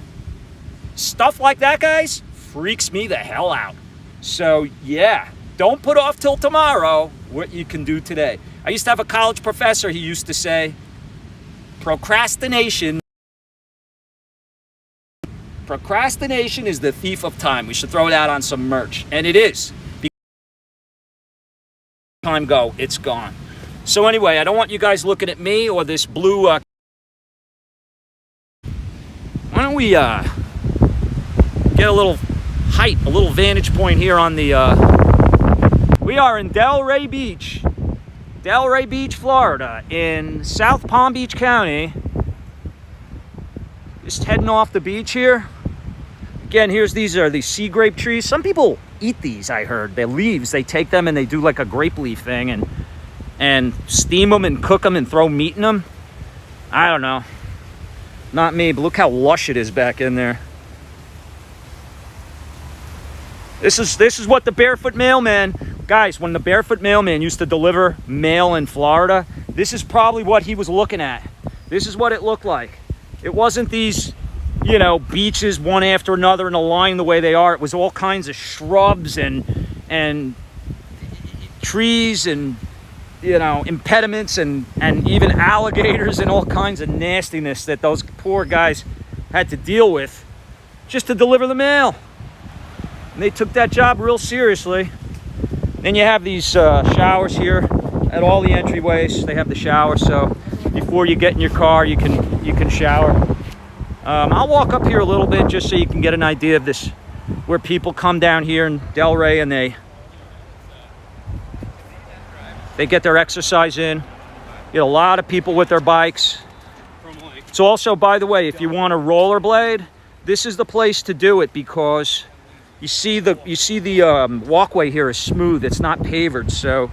Stuff like that, guys, freaks me the hell out. So yeah, don't put off till tomorrow what you can do today. I used to have a college professor, he used to say, procrastination is the thief of time. We should throw it out on some merch. And it is. Because time go, it's gone. So anyway, I don't want you guys looking at me or this blue why don't we get a little height, a little vantage point here on the we are in Delray Beach, Florida, in South Palm Beach County. Just heading off the beach here. Again, these are the sea grape trees. Some people eat these, I heard. Their leaves, they take them and they do like a grape leaf thing and steam them and cook them and throw meat in them. I don't know. Not me, but look how lush it is back in there. This is what the Barefoot Mailman, guys, when the Barefoot Mailman used to deliver mail in Florida, this is probably what he was looking at. This is what it looked like. It wasn't these, you know, beaches one after another in a line the way they are. It was all kinds of shrubs and trees and, you know, impediments and even alligators and all kinds of nastiness that those poor guys had to deal with just to deliver the mail. And they took that job real seriously. Then you have these showers here at all the entryways. They have the shower, so before you get in your car, you can shower. I'll walk up here a little bit just so you can get an idea of this, where people come down here in Delray and they get their exercise in. You get a lot of people with their bikes. It's also, by the way, if you want to rollerblade, this is the place to do it because you see the walkway here is smooth. It's not pavered, so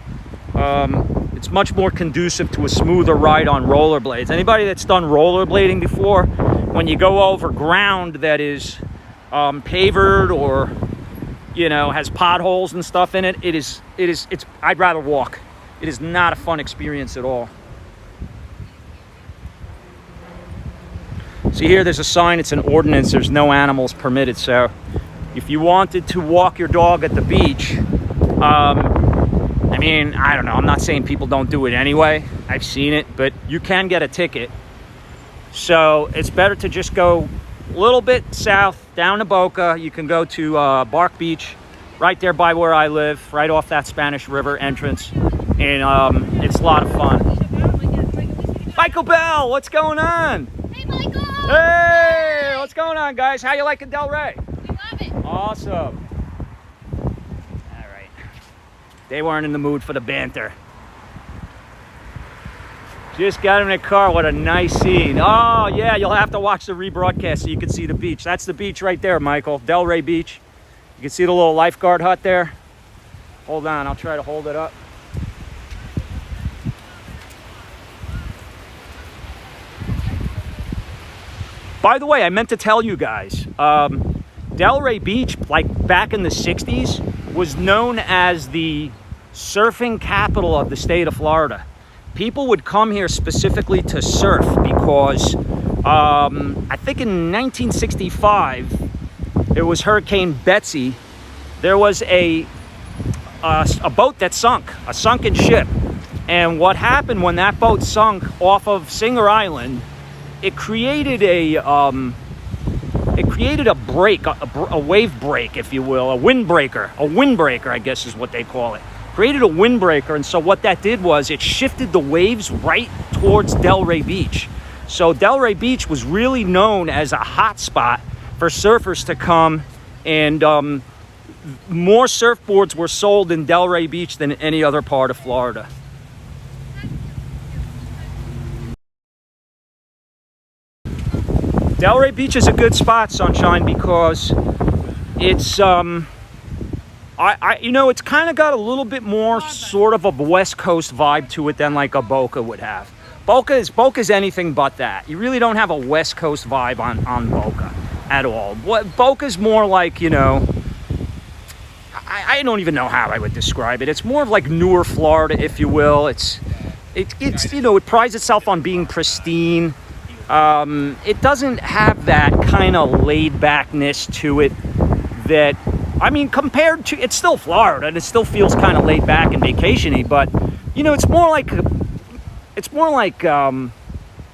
it's much more conducive to a smoother ride on rollerblades. Anybody that's done rollerblading before, when you go over ground that is pavered or, you know, has potholes and stuff in it, I'd rather walk. It is not a fun experience at all. See here, there's a sign, it's an ordinance, there's no animals permitted. So if you wanted to walk your dog at the beach, I mean, I don't know, I'm not saying people don't do it anyway. I've seen it, but you can get a ticket. So it's better to just go a little bit south, down to Boca. You can go to Park Beach, right there by where I live, right off that Spanish River entrance. And it's a lot of fun. Michael Bell, what's going on? Hey, Michael! Hey, what's going on, guys? How you liking Delray? We love it. Awesome. All right. They weren't in the mood for the banter. Just got in the car. What a nice scene. Oh, yeah, you'll have to watch the rebroadcast so you can see the beach. That's the beach right there, Michael. Delray Beach. You can see the little lifeguard hut there. Hold on, I'll try to hold it up. By the way, I meant to tell you guys, Delray Beach, like back in the 60s, was known as the surfing capital of the state of Florida. People would come here specifically to surf because I think in 1965, it was Hurricane Betsy. There was a boat that sunk, a sunken ship. And what happened when that boat sunk off of Singer Island, it created a break, a wave break, if you will, a windbreaker, I guess is what they call it. Created a windbreaker, and so what that did was it shifted the waves right towards Delray Beach. So Delray Beach was really known as a hot spot for surfers to come, and more surfboards were sold in Delray Beach than any other part of Florida. Delray Beach is a good spot, Sunshine, because it's you know, it's kind of got a little bit more sort of a West Coast vibe to it than like a Boca would have. Boca's anything but that. You really don't have a West Coast vibe on Boca at all. Boca's more like, you know, I don't even know how I would describe it. It's more of like newer Florida, if you will. It's you know, it prides itself on being pristine. It doesn't have that kind of laid-backness to it that, I mean, compared to, it's still Florida and it still feels kind of laid back and vacation-y, but, you know, it's more like a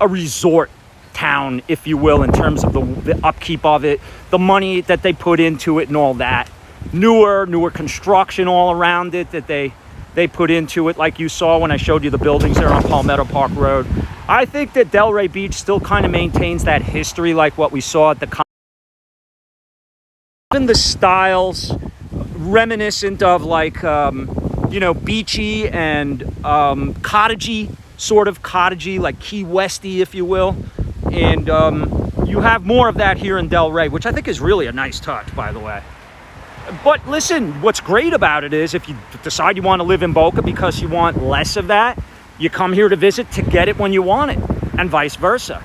resort town, if you will, in terms of the upkeep of it, the money that they put into it and all that. Newer construction all around it that they put into it, like you saw when I showed you the buildings there on Palmetto Park Road. I think that Delray Beach still kind of maintains that history like what we saw at the even the styles reminiscent of like you know, beachy and cottagey, sort of cottagey, like Key Westy, if you will. And you have more of that here in Delray, which I think is really a nice touch, by the way. But listen, what's great about it is if you decide you want to live in Boca because you want less of that, you come here to visit to get it when you want it, and vice versa.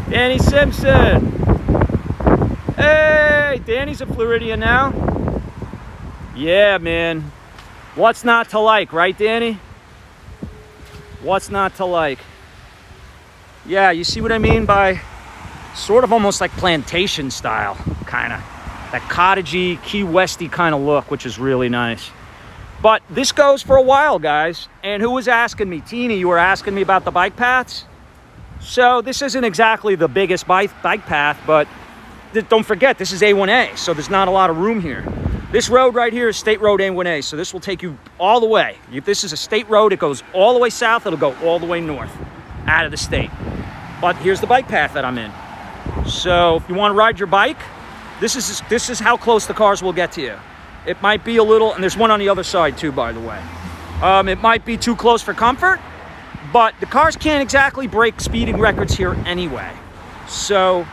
Danny Simpson. Hey, Danny's a Floridian now. Yeah, man. What's not to like, right, Danny? What's not to like? Yeah, you see what I mean by sort of almost like plantation style, kind of. That cottagey, Key Westy kind of look, which is really nice. But this goes for a while, guys. And who was asking me? Teeny, you were asking me about the bike paths? So this isn't exactly the biggest bike path, but don't forget, this is A1A, so there's not a lot of room here. This road right here is State Road A1A, so this will take you all the way. If this is a state road, it goes all the way south, it'll go all the way north, out of the state. But here's the bike path that I'm in. So if you want to ride your bike, this is how close the cars will get to you. It might be a little, and there's one on the other side too, by the way. It might be too close for comfort, But the cars can't exactly break speeding records here anyway. So,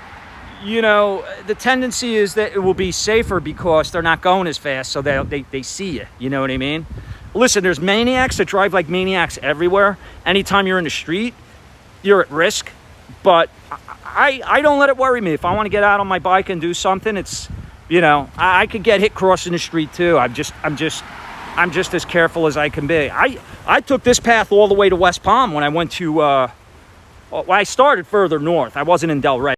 you know, the tendency is that it will be safer because they're not going as fast, so they see you. You know what I mean? Listen, there's maniacs that drive like maniacs everywhere. Anytime you're in the street, you're at risk. But I don't let it worry me. If I want to get out on my bike and do something, it's, you know, I could get hit crossing the street too. I'm just as careful as I can be. I took this path all the way to West Palm when I went to, well, I started further north. I wasn't in Delray,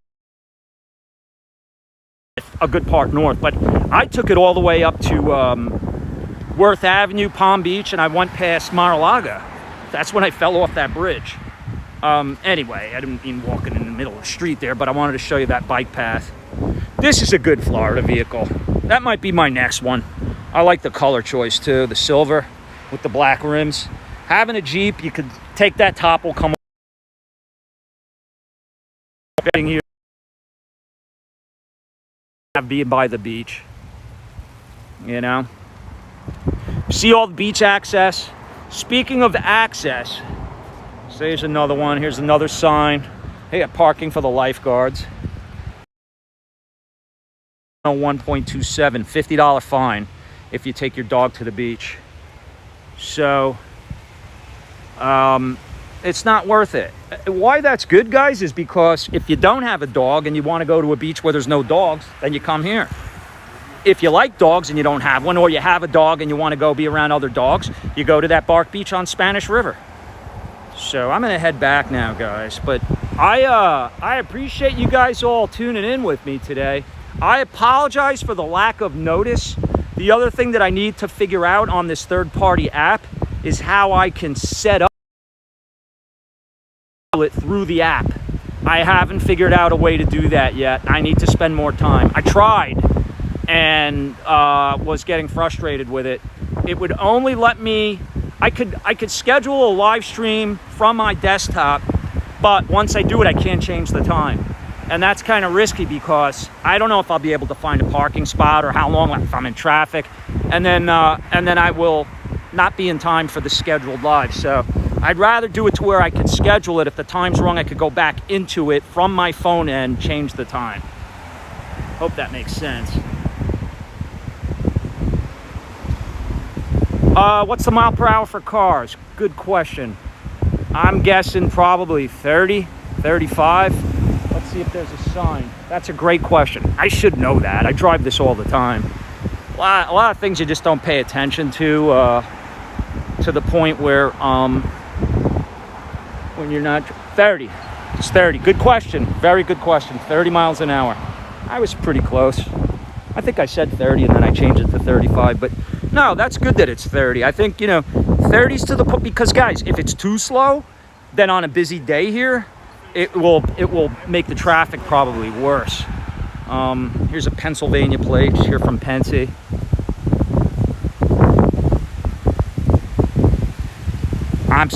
a good part north, but I took it all the way up to Worth Avenue, Palm Beach, and I went past Mar-a-Lago. That's when I fell off that bridge. Anyway, I didn't mean walking in the middle of the street there, but I wanted to show you that bike path. This is a good Florida vehicle. That might be my next one. I like the color choice too, the silver with the black rims. Having a Jeep, you could take that top, will come here, being by the beach, you know. See all the beach access. Speaking of access, so here's another one. Here's another sign. They got parking for the lifeguards. 1.27, $50 fine if you take your dog to the beach. So it's not worth it. Why that's good, guys, is because if you don't have a dog and you want to go to a beach where there's no dogs, then you come here. If you like dogs and you don't have one, or you have a dog and you want to go be around other dogs, you go to that Bark Beach on Spanish River. So I'm gonna head back now, guys, but I appreciate you guys all tuning in with me today. I apologize for the lack of notice. The other thing that I need to figure out on this third-party app is how I can set up it through the app. I haven't figured out a way to do that yet. I need to spend more time. I tried and was getting frustrated with it. It would only let me, I could schedule a live stream from my desktop, but once I do it, I can't change the time. And that's kind of risky because I don't know if I'll be able to find a parking spot or how long, if I'm in traffic. And then I will not be in time for the scheduled live. So I'd rather do it to where I could schedule it. If the time's wrong, I could go back into it from my phone and change the time. Hope that makes sense. What's the mile per hour for cars? Good question. I'm guessing probably 30, 35. Let's see if there's a sign. That's a great question. I should know that. I drive this all the time. A lot of things you just don't pay attention to the point where when you're not 30. It's 30. Good question. Very good question. 30 miles an hour. I was pretty close. I think I said 30 and then I changed it to 35, but no, that's good that it's 30. I think, you know, 30's to the point, because guys, if it's too slow, then on a busy day here, it will make the traffic probably worse. Here's a Pennsylvania plate here from Pensy.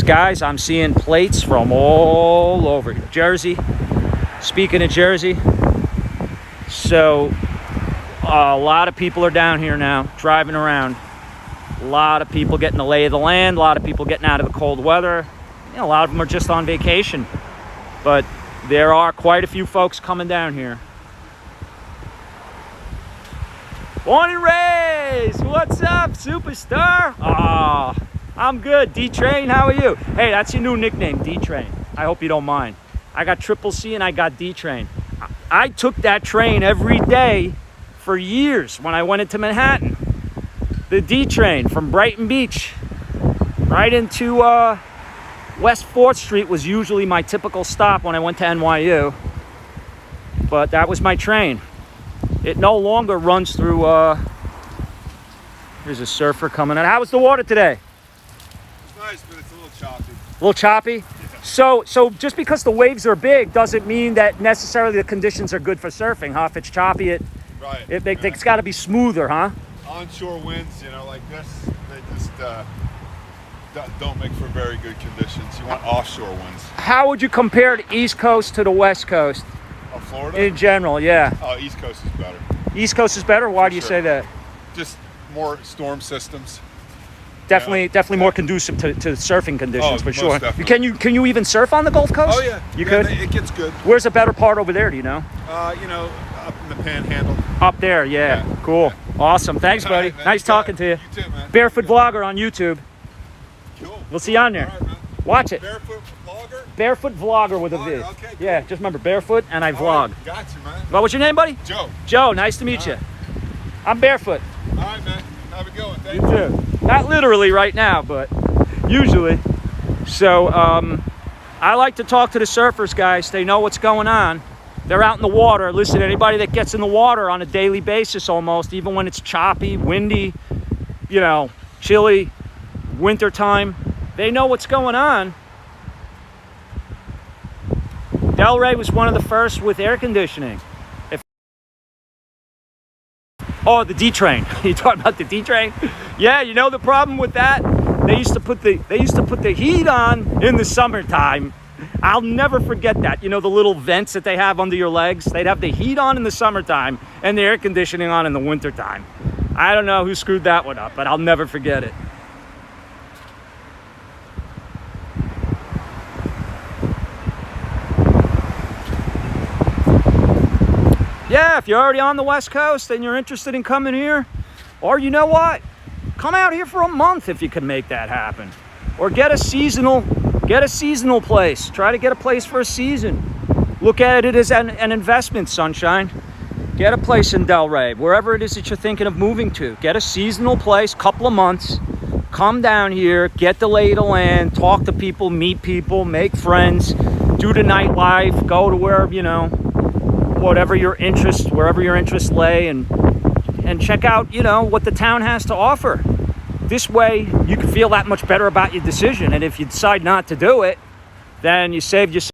Guys, I'm seeing plates from all over Jersey. Speaking of Jersey, so a lot of people are down here now, driving around. A lot of people getting the lay of the land. A lot of people getting out of the cold weather. You know, a lot of them are just on vacation. But there are quite a few folks coming down here. Born and raised! What's up, superstar? Ah, I'm good. D-Train, how are you? Hey, that's your new nickname, D-Train. I hope you don't mind. I got Triple C and I got D-Train. I took that train every day for years when I went into Manhattan. The D-Train from Brighton Beach right into West 4th Street was usually my typical stop when I went to NYU. But that was my train. It no longer runs through, here's a surfer coming in. How was the water today? It's nice, but it's a little choppy. A little choppy? Yeah. So just because the waves are big doesn't mean that necessarily the conditions are good for surfing, huh? If it's choppy, it's got to be smoother, huh? Onshore winds, you know, like this, they just don't make for very good conditions. You want offshore winds. How would you compare the East Coast to the West Coast? Of Florida? In general, yeah. Oh, East Coast is better. East Coast is better? Why do you say that? Just more storm systems. definitely more conducive to surfing conditions for most sure. definitely. Can you even surf on the Gulf Coast? Oh yeah, You yeah, could. It gets good. Where's the better part over there? Do you know? You know, up in the Panhandle. Up there, yeah. Yeah. Cool. Awesome. Thanks, All buddy. right, man. Nice You got talking it. to you. You too, man. Barefoot Vlogger on YouTube. Cool. We'll see you on there. All right, man. Watch it. Barefoot vlogger. Barefoot Vlogger with a Vlogger, V. okay, cool. Yeah, just remember barefoot and I All vlog. right, got you, man. What was your name, buddy? Joe. Joe. Nice to meet you. I'm barefoot. All right, man. Have a good one. You Thank you. too. Not literally right now, but usually. So I like to talk to the surfers, guys. They know what's going on. They're out in the water. Listen, anybody that gets in the water on a daily basis almost, even when it's choppy, windy, you know, chilly, wintertime, they know what's going on. Delray was one of the first with air conditioning. Oh, the D train. You talking about the D train? Yeah, you know the problem with that? They used to put the heat on in the summertime. I'll never forget that. You know the little vents that they have under your legs? They'd have the heat on in the summertime and the air conditioning on in the wintertime. I don't know who screwed that one up, but I'll never forget it. Yeah, if you're already on the West Coast and you're interested in coming here, or you know what? Come out here for a month if you can make that happen. Or get a seasonal place. Try to get a place for a season. Look at it as an investment, sunshine. Get a place in Delray, wherever it is that you're thinking of moving to. Get a seasonal place, couple of months. Come down here, get the lay of the land, talk to people, meet people, make friends, do the nightlife, go to where, you know, wherever your interests lay, and check out, you know, what the town has to offer. This way you can feel that much better about your decision, and if you decide not to do it, then you save yourself.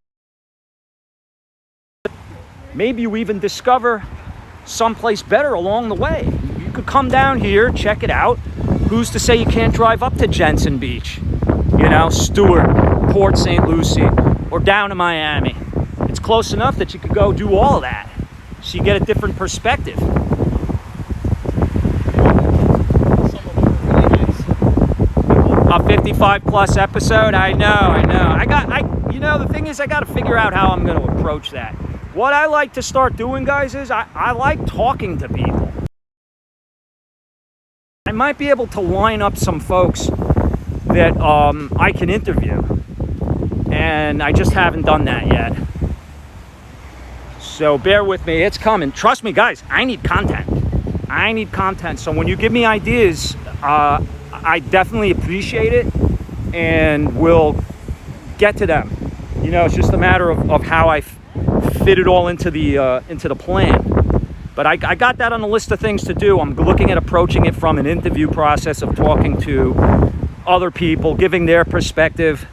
Maybe you even discover someplace better along the way. You could come down here, check it out. Who's to say you can't drive up to Jensen Beach, you know, Stewart, Port St. Lucie, or down to Miami? It's close enough that you could go do all of that, so you get a different perspective. A 55 plus episode. I know. You know, the thing is, I got to figure out how I'm going to approach that. What I like to start doing, guys, is I like talking to people. I might be able to line up some folks that I can interview, and I just haven't done that yet. So bear with me, it's coming. Trust me, guys, I need content. So when you give me ideas, I definitely appreciate it, and we'll get to them. You know, it's just a matter of how I fit it all into the plan. But I got that on the list of things to do. I'm looking at approaching it from an interview process of talking to other people, giving their perspective.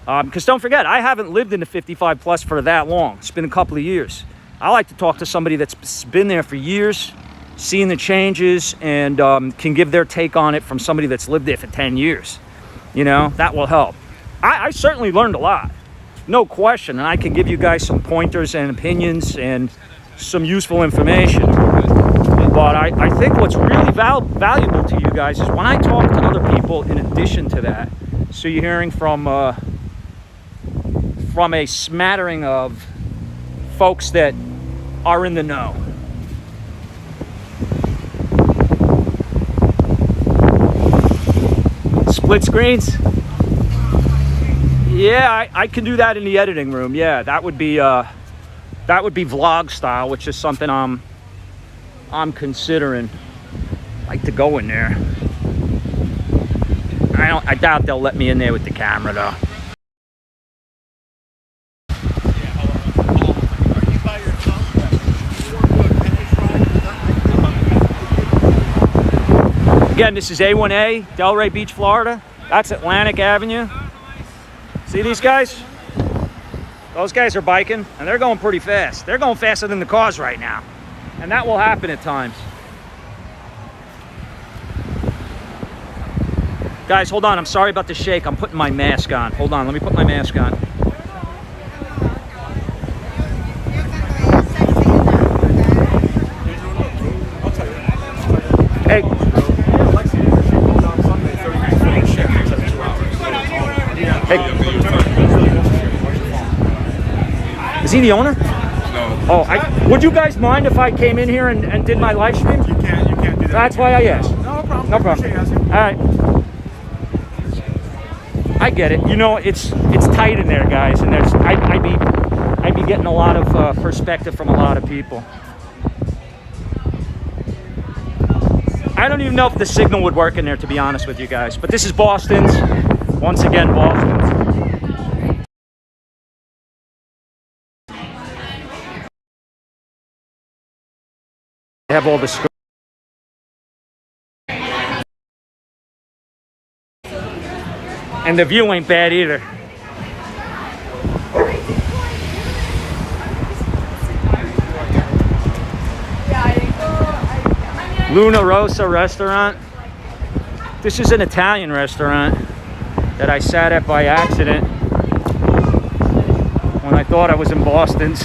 Because don't forget, I haven't lived in the 55 plus for that long. It's been a couple of years. I like to talk to somebody that's been there for years, seen the changes, and can give their take on it from somebody that's lived there for 10 years. You know, that will help. I certainly learned a lot, no question, and I can give you guys some pointers and opinions and some useful information. But I think what's really valuable to you guys is when I talk to other people in addition to that. So you're hearing from a smattering of folks that are in the know. Split screens? Yeah, I can do that in the editing room. Yeah, that would be vlog style, which is something I'm considering. I'd like to go in there. I doubt they'll let me in there with the camera though. Again, this is A1A, Delray Beach, Florida. That's Atlantic Avenue. See these guys? Those guys are biking, and they're going pretty fast. They're going faster than the cars right now. And that will happen at times. Guys, hold on. I'm sorry about the shake. I'm putting my mask on. Hold on. Let me put my mask on. Hey. Is he the owner? No. Oh, would you guys mind if I came in here and did my live stream? You can't do that. That's why I asked. No problem. No problem. All right. I get it. You know, it's tight in there, guys, and I'd be getting a lot of perspective from a lot of people. I don't even know if the signal would work in there, to be honest with you guys. But this is Boston's. Once again, Boston's. They have all the screens. And the view ain't bad either. Luna Rosa restaurant. This is an Italian restaurant that I sat at by accident when I thought I was in Boston's.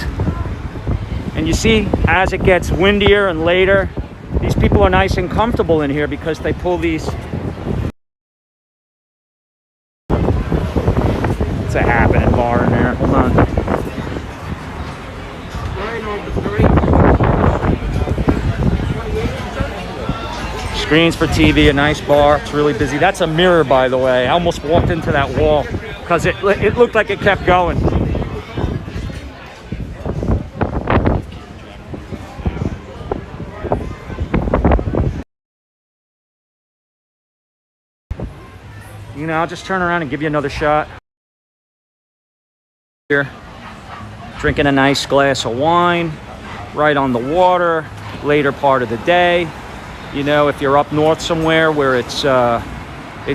And you see, as it gets windier and later, these people are nice and comfortable in here because they pull these. It's a happening bar in there. Hold on. Screens for TV, a nice bar. It's really busy. That's a mirror, by the way. I almost walked into that wall because it looked like it kept going. You know, I'll just turn around and give you another shot. Here, drinking a nice glass of wine, right on the water, later part of the day. You know, if you're up north somewhere where it's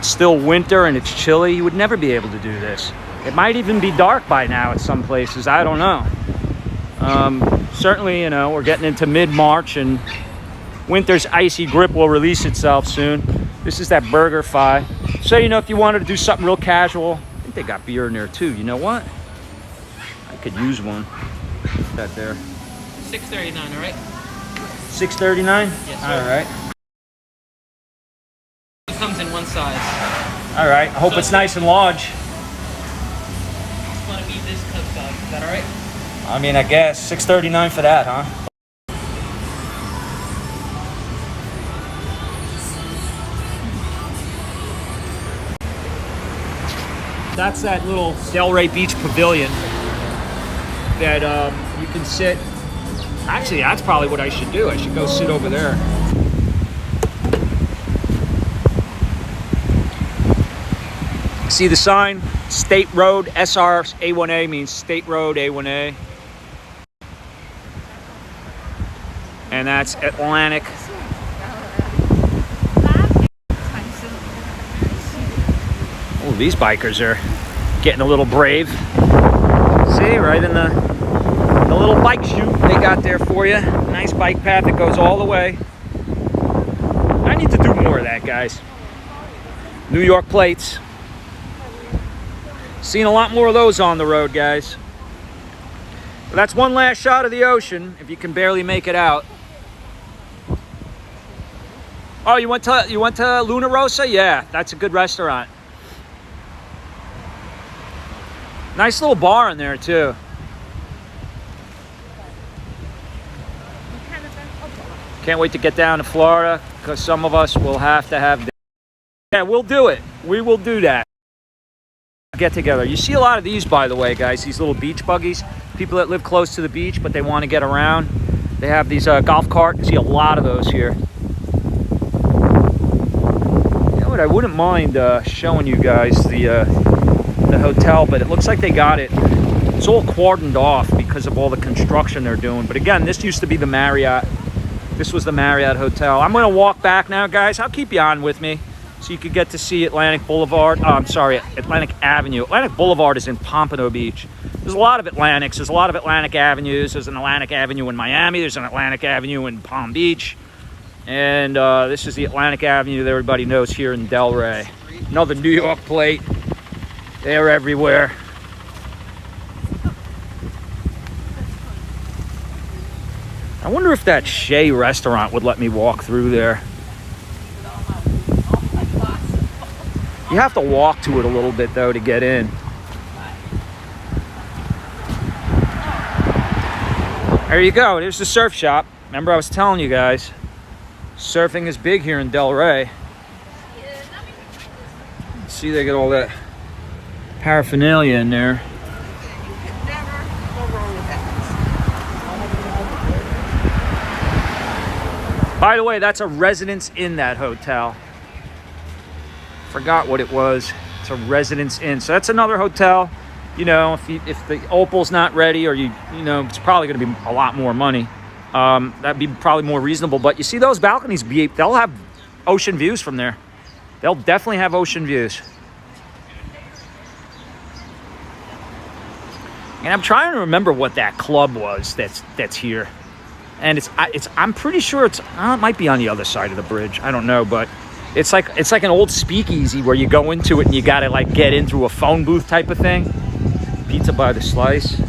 still winter and it's chilly, you would never be able to do this. It might even be dark by now at some places, I don't know. Certainly, you know, we're getting into mid-March and winter's icy grip will release itself soon. This is that Burgerfi. So, you know, if you wanted to do something real casual, I think they got beer in there too. You know what? I could use one. Put that there. $6.39, all right? $6.39? Yes, sir. All right. It comes in one size. All right. I hope it's nice and large. Just want to be this cup size. Is that all right? I mean, I guess $6.39 for that, huh? That's that little Delray Beach pavilion that you can sit. Actually, that's probably what I should do. I should go sit over there. See the sign? State Road, SR A1A means State Road A1A. And that's Atlantic. Oh, these bikers are getting a little brave. See, right in the little bike chute they got there for you. Nice bike path that goes all the way. I need to do more of that, guys. New York plates. Seen a lot more of those on the road, guys. But that's one last shot of the ocean, if you can barely make it out. Oh, you went to Luna Rosa? Yeah, that's a good restaurant. Nice little bar in there too. Can't wait to get down to Florida because some of us will have to have. Yeah, we'll do it. We will do that. Get together. You see a lot of these, by the way, guys. These little beach buggies. People that live close to the beach but they want to get around. They have these golf carts. You see a lot of those here. You know what? I wouldn't mind showing you guys the hotel, but it looks like they got it. It's all cordoned off because of all the construction they're doing. But again, this used to be the Marriott. This was the Marriott Hotel. I'm going to walk back now, guys. I'll keep you on with me so you could get to see Atlantic Boulevard. Oh, I'm sorry, Atlantic Avenue. Atlantic Boulevard is in Pompano Beach. There's a lot of Atlantics. There's a lot of Atlantic Avenues. There's an Atlantic Avenue in Miami. There's an Atlantic Avenue in Palm Beach. And this is the Atlantic Avenue that everybody knows here in Delray. Another New York plate. They're everywhere. I wonder if that Shea restaurant would let me walk through there. You have to walk to it a little bit though to get in. There you go. There's the surf shop. Remember I was telling you guys, surfing is big here in Delray. See, they got all that paraphernalia in there. By the way, that's a Residence Inn, that hotel. Forgot what it was. It's a Residence Inn. So that's another hotel. You know, if the Opal's not ready, or you know, it's probably going to be a lot more money. That'd be probably more reasonable. But you see those balconies, they'll have ocean views from there. They'll definitely have ocean views. And I'm trying to remember what that club was that's here. And I'm pretty sure it might be on the other side of the bridge. I don't know, but it's like an old speakeasy where you go into it and you gotta like get in through a phone booth type of thing. Pizza by the slice.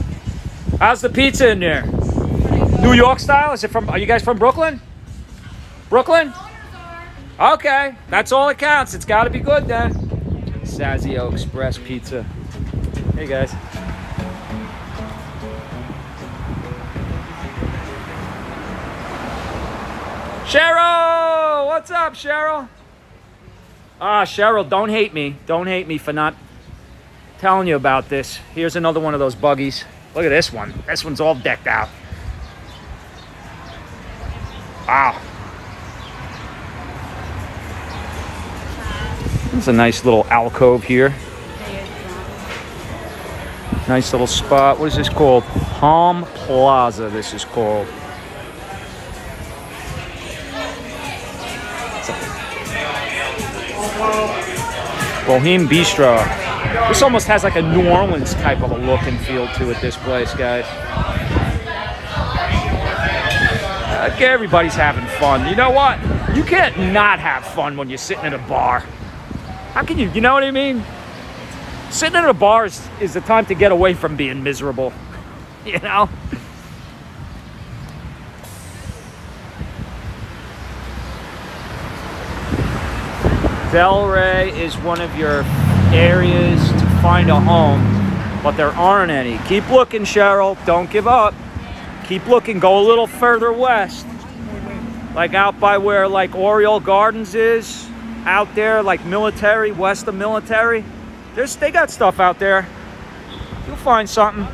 How's the pizza in there? New York style? Are you guys from Brooklyn? Brooklyn? Okay, that's all it counts. It's gotta be good then. Sazio Express Pizza. Hey guys. Cheryl! What's up, Cheryl? Cheryl, don't hate me. Don't hate me for not telling you about this. Here's another one of those buggies. Look at this one. This one's all decked out. Wow. It's a nice little alcove here. Nice little spot. What is this called? Palm Plaza, this is called. Boheme Bistro. This almost has like a New Orleans type of a look and feel to it, this place, guys. Everybody's having fun. You know what? You can't not have fun when you're sitting in a bar. How can you know what I mean? Sitting in a bar is the time to get away from being miserable. You know? Delray is one of your areas to find a home, but there aren't any. Keep looking, Cheryl. Don't give up. Keep looking. Go a little further west. Like out by where like Oriole Gardens is. Out there, like Military, west of Military. They got stuff out there. You'll find something.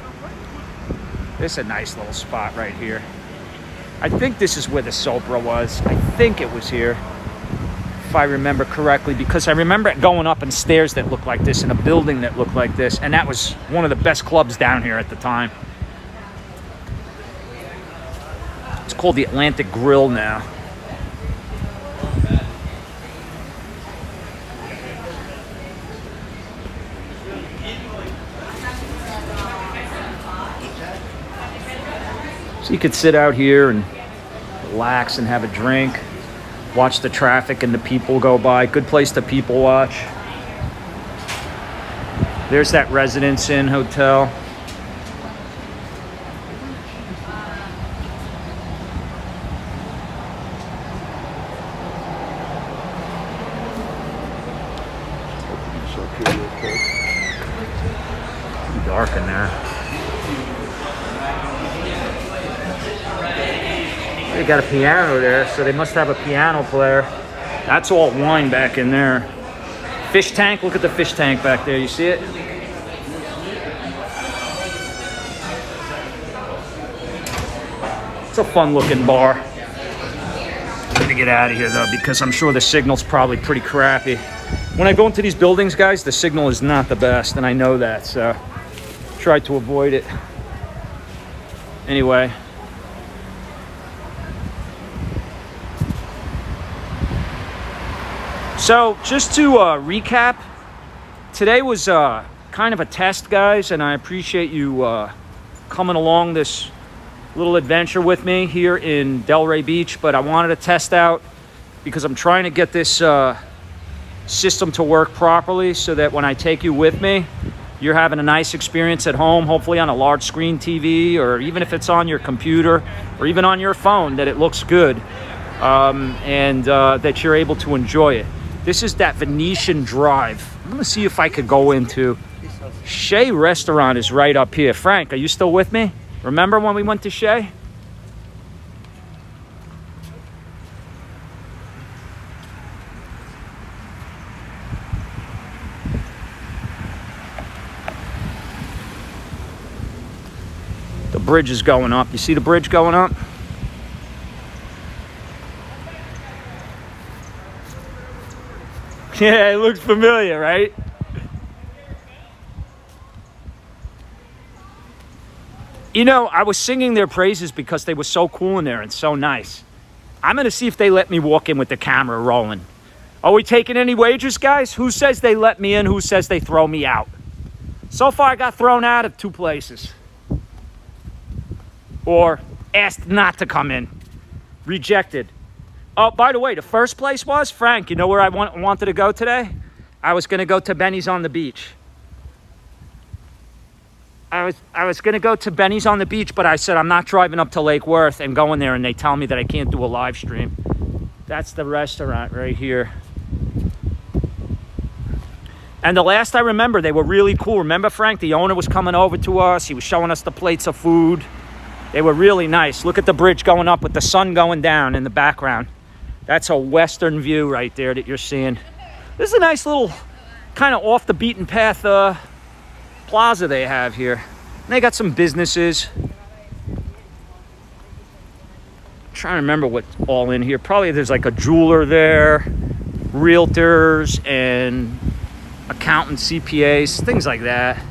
This is a nice little spot right here. I think this is where the Sopra was. I think it was here, if I remember correctly, because I remember going up in stairs that looked like this in a building that looked like this, and that was one of the best clubs down here at the time. It's called the Atlantic Grill now. So you could sit out here and relax and have a drink. Watch the traffic and the people go by. Good place to people watch. There's that Residence Inn hotel. Too dark in there. They got a piano there, so they must have a piano player. That's all wine back in there. Fish tank, look at the fish tank back there. You see it? It's a fun looking bar. Let me get out of here though, because I'm sure the signal's probably pretty crappy. When I go into these buildings, guys, the signal is not the best, and I know that, so try to avoid it. Anyway. So just to recap, today was kind of a test, guys, and I appreciate you coming along this little adventure with me here in Delray Beach. But I wanted to test out because I'm trying to get this system to work properly so that when I take you with me, you're having a nice experience at home, hopefully on a large screen TV, or even if it's on your computer or even on your phone, that it looks good, and that you're able to enjoy it. This is that Venetian Drive. I'm gonna see if I could go into Shea Restaurant is right up here. Frank, are you still with me? Remember when we went to Shea? bridge is going up. You see the bridge going up? Yeah, it looks familiar, right? You know, I was singing their praises because they were so cool in there and so nice. I'm going to see if they let me walk in with the camera rolling. Are we taking any wagers, guys? Who says they let me in? Who says they throw me out? So far, I got thrown out of 2 places. Or asked not to come in. Rejected. Oh, by the way, the first place was, Frank, you know where I wanted to go today? I was going to go to Benny's on the Beach. I was going to go to Benny's on the Beach, but I said I'm not driving up to Lake Worth and going there, and they tell me that I can't do a live stream. That's the restaurant right here. And the last I remember, they were really cool. Remember, Frank, the owner was coming over to us. He was showing us the plates of food. They were really nice. Look at the bridge going up with the sun going down in the background. That's a western view right there that you're seeing. This is a nice little kind of off the beaten path plaza they have here. And they got some businesses. I'm trying to remember what's all in here. Probably there's like a jeweler there, realtors and accountants, CPAs, things like that.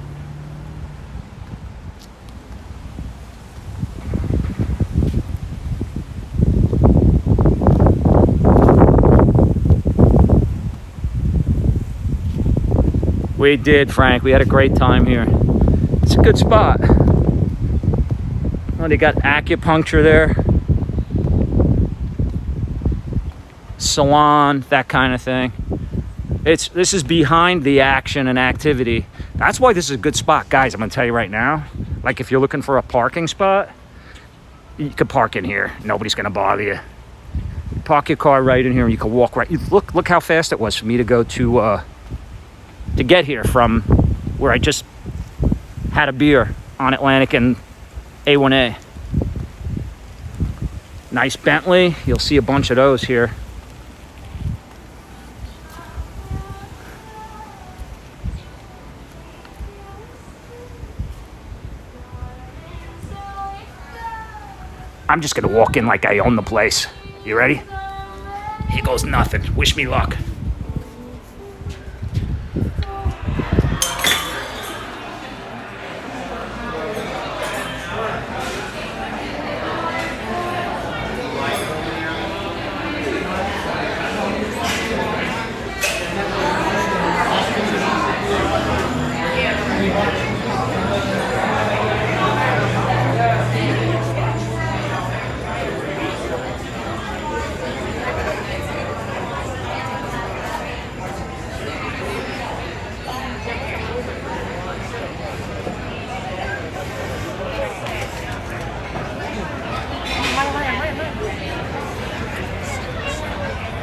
We did, Frank. We had a great time here. It's a good spot. Oh, they got acupuncture there. Salon, that kind of thing. This is behind the action and activity. That's why this is a good spot. Guys, I'm going to tell you right now, like if you're looking for a parking spot, you could park in here. Nobody's going to bother you. Park your car right in here and you can walk right. Look how fast it was for me to go to get here from where I just had a beer on Atlantic and A1A. Nice Bentley. You'll see a bunch of those here. I'm just gonna walk in like I own the place. You ready? Here goes nothing. Wish me luck.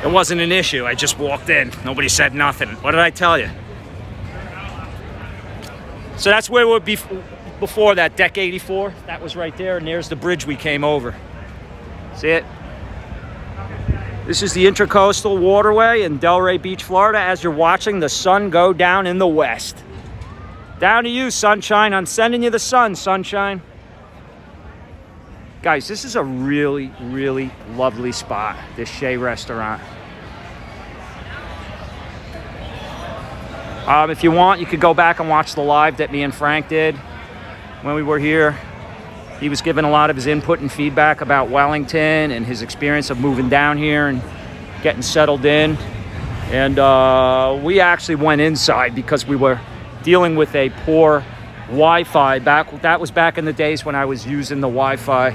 It wasn't an issue. I just walked in. Nobody said nothing. What did I tell you? So that's where we'll be before that, deck 84. That was right there, and there's the bridge we came over. See it? This is the Intracoastal Waterway in Delray Beach, Florida, as you're watching the sun go down in the west. Down to you, sunshine. I'm sending you the sun, sunshine. Guys, this is a really, really lovely spot, this Shea restaurant. If you want, you could go back and watch the live that me and Frank did when we were here. He was giving a lot of his input and feedback about Wellington and his experience of moving down here and getting settled in. And we actually went inside because we were dealing with a poor Wi-Fi. That was back in the days when I was using the Wi-Fi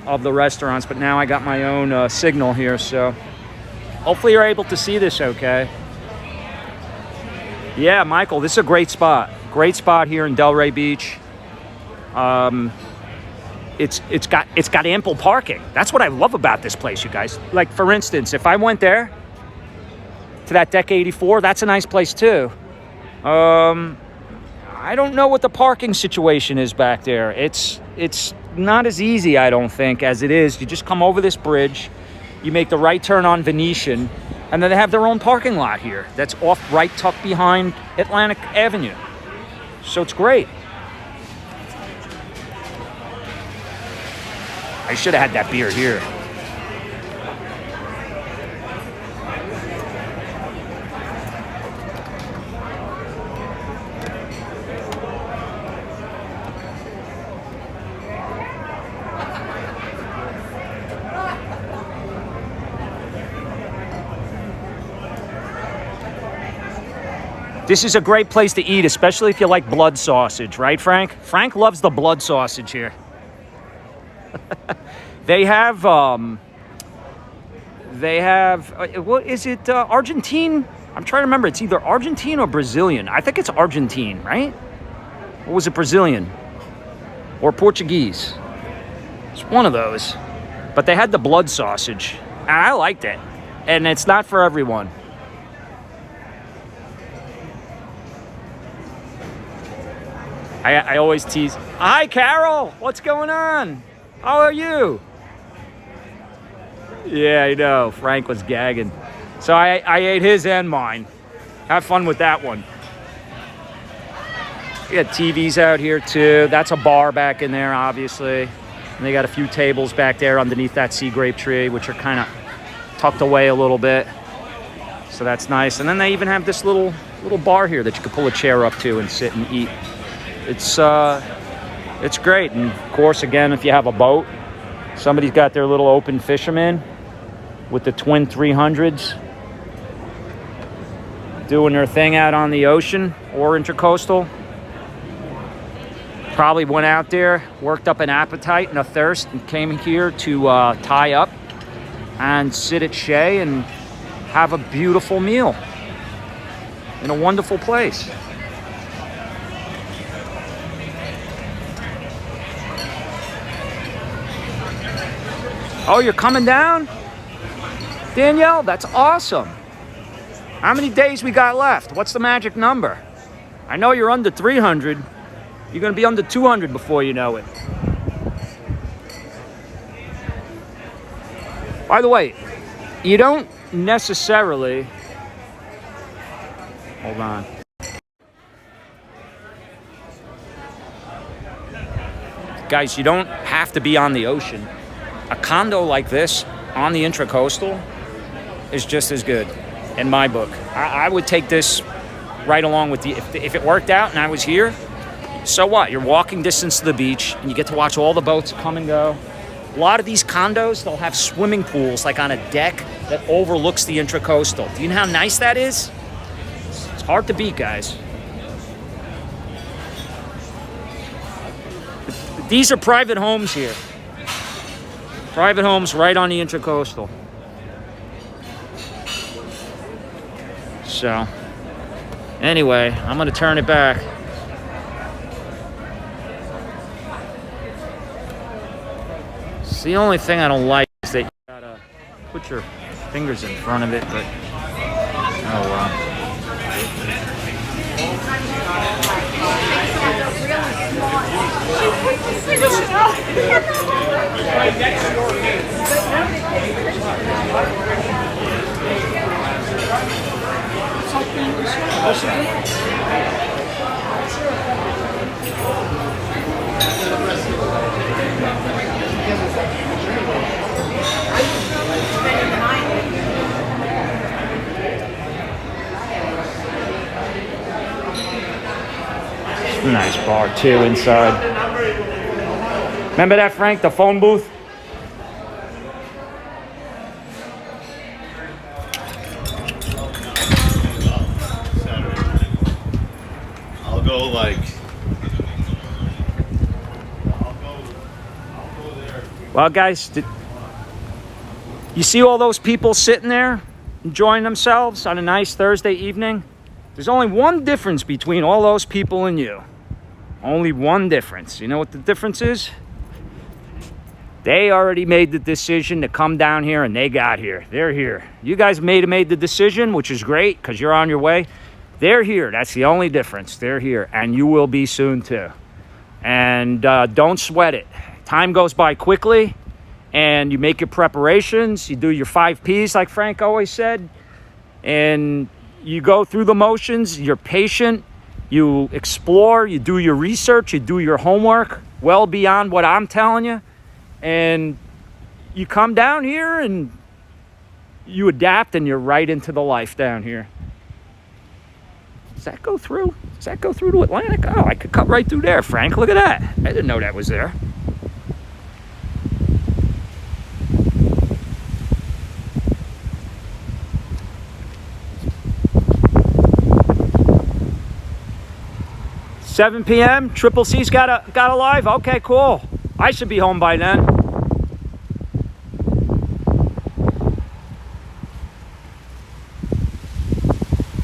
of the restaurants, but now I got my own signal here, so hopefully you're able to see this okay. Yeah, Michael, this is a great spot. Great spot here in Delray Beach. It's got ample parking. That's what I love about this place, you guys. Like, for instance, if I went there to that deck 84, that's a nice place too. I don't know what the parking situation is back there. It's not as easy, I don't think, as it is. You just come over this bridge, you make the right turn on Venetian, and then they have their own parking lot here that's off right tucked behind Atlantic Avenue. So it's great. I should have had that beer here. This is a great place to eat, especially if you like blood sausage, right, Frank? Frank loves the blood sausage here. They have, what is it, Argentine? I'm trying to remember. It's either Argentine or Brazilian. I think it's Argentine, right? Or was it Brazilian? Or Portuguese? It's one of those. But they had the blood sausage, and I liked it. And it's not for everyone. I always tease. Hi, Carol. What's going on? How are you? Yeah, I know. Frank was gagging. So I ate his and mine. Have fun with that one. We got TVs out here, too. That's a bar back in there, obviously. And they got a few tables back there underneath that sea grape tree, which are kind of tucked away a little bit. So that's nice. And then they even have this little bar here that you can pull a chair up to and sit and eat. It's great. And of course, again, if you have a boat, somebody's got their little open fisherman with the twin 300s doing their thing out on the ocean or Intracoastal. Probably went out there, worked up an appetite and a thirst, and came here to tie up and sit at Shea and have a beautiful meal in a wonderful place. Oh, you're coming down? Danielle, that's awesome. How many days we got left? What's the magic number? I know you're under 300. You're going to be under 200 before you know it. By the way, you don't necessarily... Hold on. Guys, you don't have to be on the ocean. A condo like this on the Intracoastal is just as good in my book. I would take this right along with the... If it worked out and I was here, so what? You're walking distance to the beach and you get to watch all the boats come and go. A lot of these condos, they'll have swimming pools like on a deck that overlooks the Intracoastal. Do you know how nice that is? It's hard to beat, guys. These are private homes here. Private homes right on the Intracoastal. So, anyway, I'm going to turn it back. It's the only thing I don't like is that you got to put your fingers in front of it, but oh well. Nice bar too inside. Remember that, Frank? The phone booth? I'll go there. Well, guys, you see all those people sitting there enjoying themselves on a nice Thursday evening? There's only one difference between all those people and you. Only one difference. You know what the difference is? They already made the decision to come down here and they got here. They're here. You guys made the decision, which is great because you're on your way. They're here. That's the only difference. They're here. And you will be soon too. And don't sweat it. Time goes by quickly and you make your preparations. You do your 5 Ps like Frank always said. And you go through the motions. You're patient. You explore. You do your research. You do your homework well beyond what I'm telling you. And you come down here and you adapt and you're right into the life down here. Does that go through? Does that go through to Atlantic? Oh, I could cut right through there, Frank. Look at that. I didn't know that was there. $7 p.m. Triple C's got a live. Okay, cool. I should be home by then.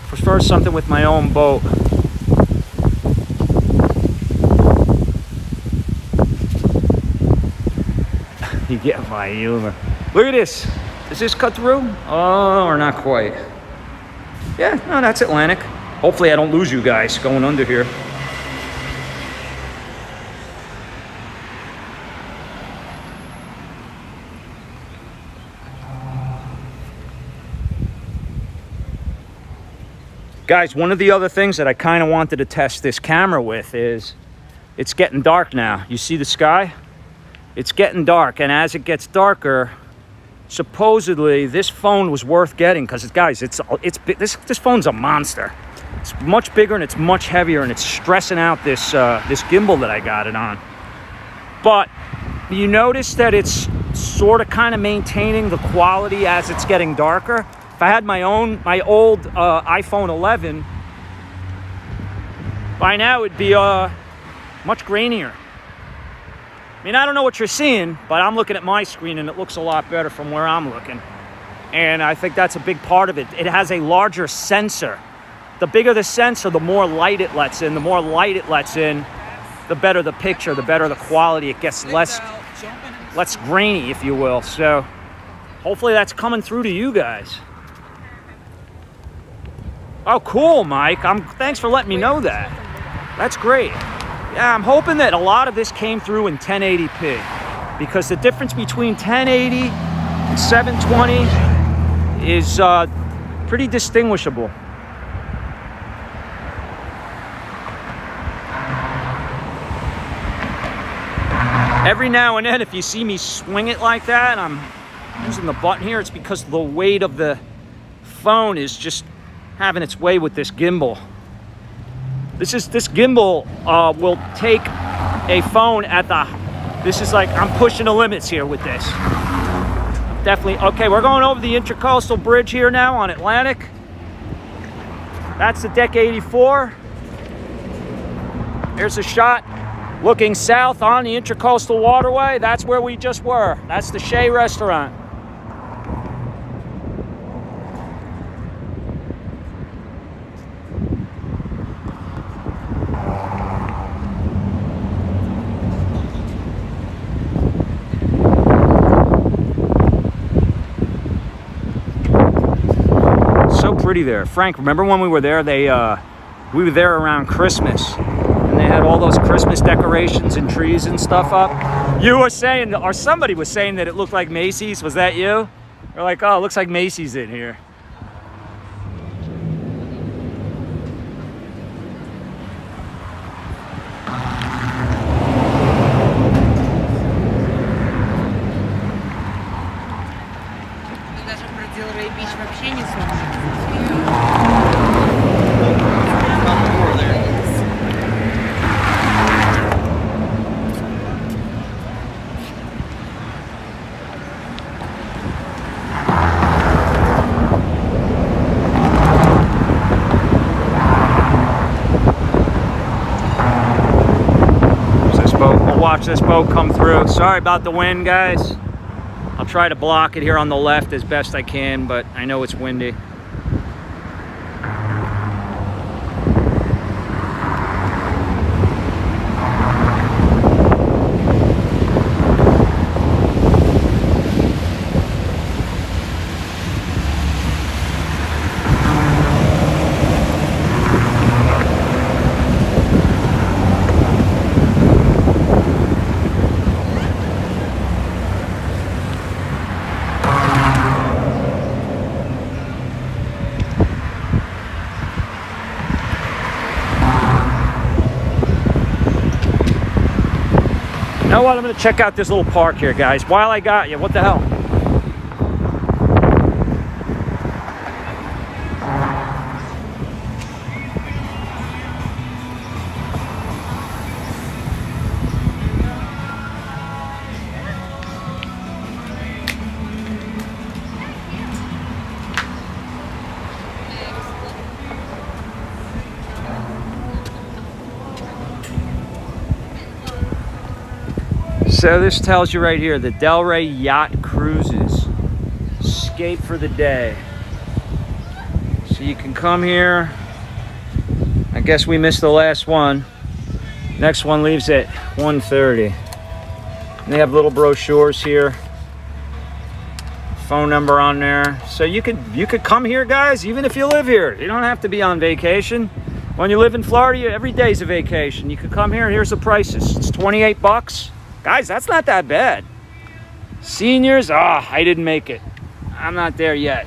Prefer something with my own boat. You get my humor. Look at this. Does this cut through? Oh, or not quite. Yeah, no, that's Atlantic. Hopefully I don't lose you guys going under here. Guys, one of the other things that I kind of wanted to test this camera with is it's getting dark now. You see the sky? It's getting dark, and as it gets darker, supposedly this phone was worth getting because, guys, this phone's a monster. It's much bigger and it's much heavier, and it's stressing out this this gimbal that I got it on. But you notice that it's sort of kind of maintaining the quality as it's getting darker. If I had my old iPhone 11, by now it'd be much grainier. I mean, I don't know what you're seeing, but I'm looking at my screen and it looks a lot better from where I'm looking. And I think that's a big part of it. It has a larger sensor. The bigger the sensor, the more light it lets in. The more light it lets in, the better the picture, the better the quality. It gets less grainy, if you will. So hopefully that's coming through to you guys. Oh, cool, Mike. Thanks for letting me know that. That's great. Yeah, I'm hoping that a lot of this came through in 1080p, because the difference between 1080 and 720 is pretty distinguishable. Every now and then, if you see me swing it like that, I'm using the button here, it's because the weight of the phone is just having its way with this gimbal. This gimbal will take a phone at this is like, I'm pushing the limits here with this. Definitely. Okay, we're going over the Intracoastal Bridge here now on Atlantic. That's the deck 84. Here's a shot looking south on the Intracoastal Waterway. That's where we just were. That's the Shea Restaurant. Pretty there. Frank, remember when we were there? We were there around Christmas, and they had all those Christmas decorations and trees and stuff up. You were saying, or somebody was saying, that it looked like Macy's. Was that you? You're like, oh, it looks like Macy's in here. Даже про Delray Beach вообще не слышно. Watch this boat come through. Sorry about the wind, guys. I'll try to block it here on the left as best I can, but I know it's windy. know what? I'm gonna check out this little park here, guys. While I got you, what the hell? So this tells you right here, the Delray Yacht Cruises. Escape for the day. So you can come here. I guess we missed the last one. Next one leaves at 1:30. And they have little brochures here. Phone number on there. So you could come here, guys, even if you live here. You don't have to be on vacation. When you live in Florida, every day's a vacation. You could come here and here's the prices. It's 28 bucks. Guys, that's not that bad. Seniors, I didn't make it. I'm not there yet.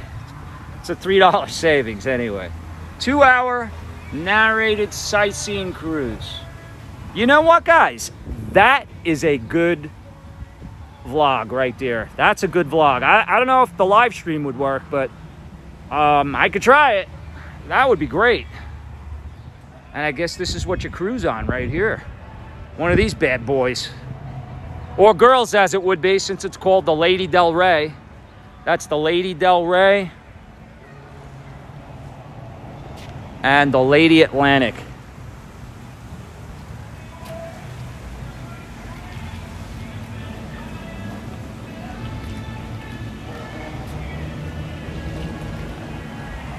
It's a $3 savings anyway. 2-hour narrated sightseeing cruise. You know what, guys? That is a good vlog right there. That's a good vlog. I don't know if the live stream would work, but I could try it. That would be great. And I guess this is what you cruise on right here. One of these bad boys. Or girls, as it would be, since it's called the Lady Delray. That's the Lady Delray. And the Lady Atlantic.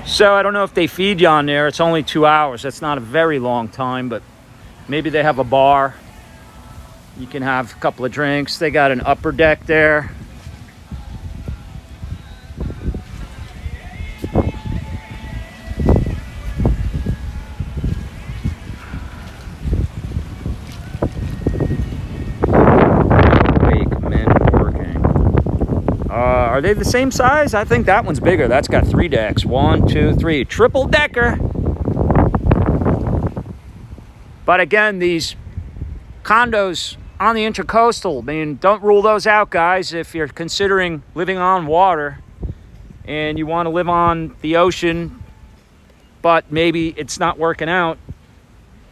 So I don't know if they feed you on there. It's only 2 hours. That's not a very long time, but maybe they have a bar. You can have a couple of drinks. They got an upper deck there. Wake men working. Are they the same size? I think that one's bigger. That's got 3 decks. 1, 2, 3. Triple decker. But again, these condos on the Intracoastal, I mean, don't rule those out, guys. If you're considering living on water and you want to live on the ocean, but maybe it's not working out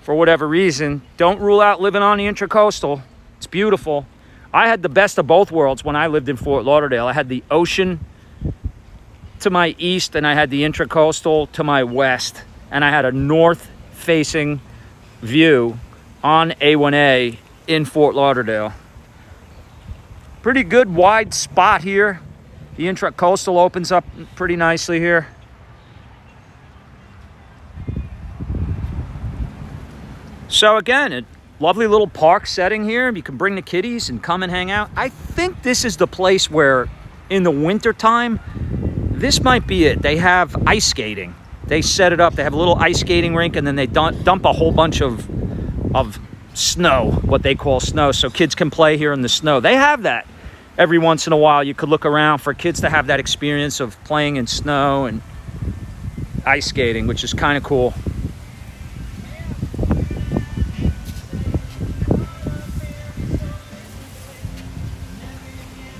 for whatever reason, don't rule out living on the Intracoastal. It's beautiful. I had the best of both worlds when I lived in Fort Lauderdale. I had the ocean to my east and I had the Intracoastal to my west. And I had a north-facing view on A1A in Fort Lauderdale. Pretty good wide spot here. The Intracoastal opens up pretty nicely here. So again, a lovely little park setting here. You can bring the kiddies and come and hang out. I think this is the place where in the winter time, this might be it. They have ice skating. They set it up. They have a little ice skating rink and then they dump a whole bunch of snow, what they call snow, so kids can play here in the snow. They have that every once in a while. You could look around for kids to have that experience of playing in snow and ice skating, which is kind of cool.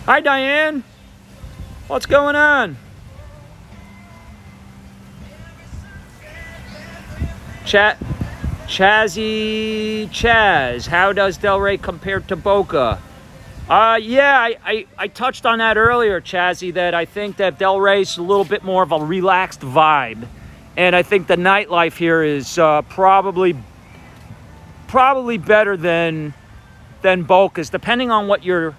Hi, Diane. What's going on? Chaz, how does Delray compare to Boca? Yeah, I touched on that earlier, Chazzy, that I think that Delray's a little bit more of a relaxed vibe. And I think the nightlife here is probably better than Boca's, depending on what your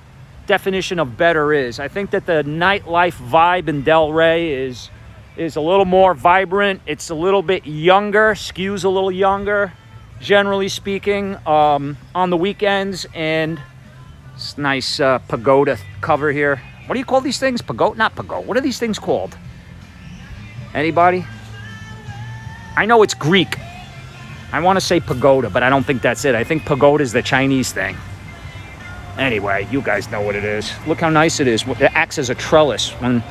definition of better is. I think that the nightlife vibe in Delray is a little more vibrant. It's a little bit younger, skews a little younger, generally speaking, on the weekends. And it's nice pagoda cover here. What do you call these things? Pagoda? Not pagoda. What are these things called? Anybody? I know it's Greek. I want to say pagoda, but I don't think that's it. I think pagoda is the Chinese thing. Anyway, you guys know what it is. Look how nice it is. It acts as a trellis when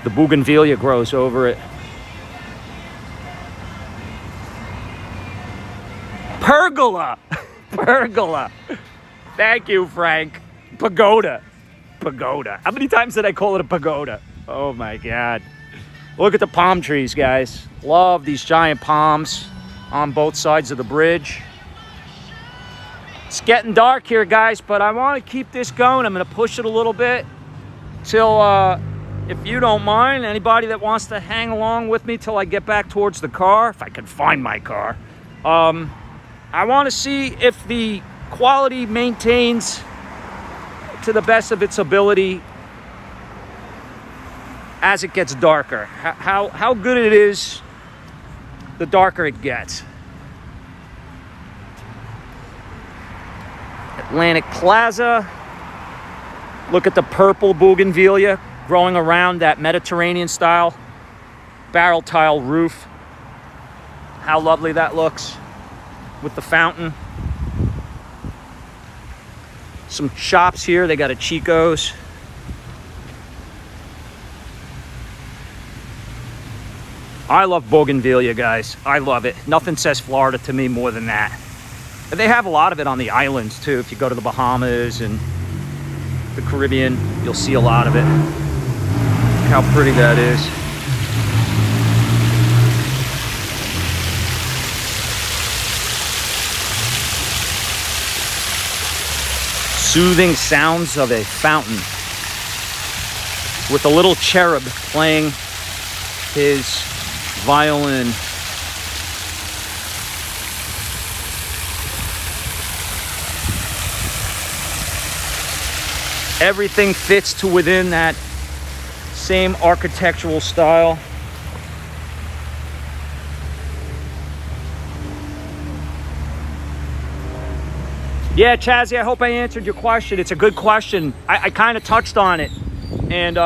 the bougainvillea grows over it. Pergola! Pergola! Thank you, Frank. Pagoda. Pagoda. How many times did I call it a pagoda? Oh my God. Look at the palm trees, guys. Love these giant palms on both sides of the bridge. It's getting dark here, guys, but I want to keep this going. I'm going to push it a little bit till, if you don't mind, anybody that wants to hang along with me till I get back towards the car, if I can find my car. I want to see if the quality maintains to the best of its ability as it gets darker. How good it is the darker it gets. Atlantic Plaza. Look at the purple bougainvillea growing around that Mediterranean style barrel tile roof. How lovely that looks with the fountain. Some shops here. They got a Chico's. I love bougainvillea, guys. I love it. Nothing says Florida to me more than that. And they have a lot of it on the islands too. If you go to the Bahamas and the Caribbean, you'll see a lot of it. Look how pretty that is. Soothing sounds of a fountain with a little cherub playing his violin. Everything fits to within that same architectural style. Yeah, Chazzy, I hope I answered your question. It's a good question. I kind of touched on it, and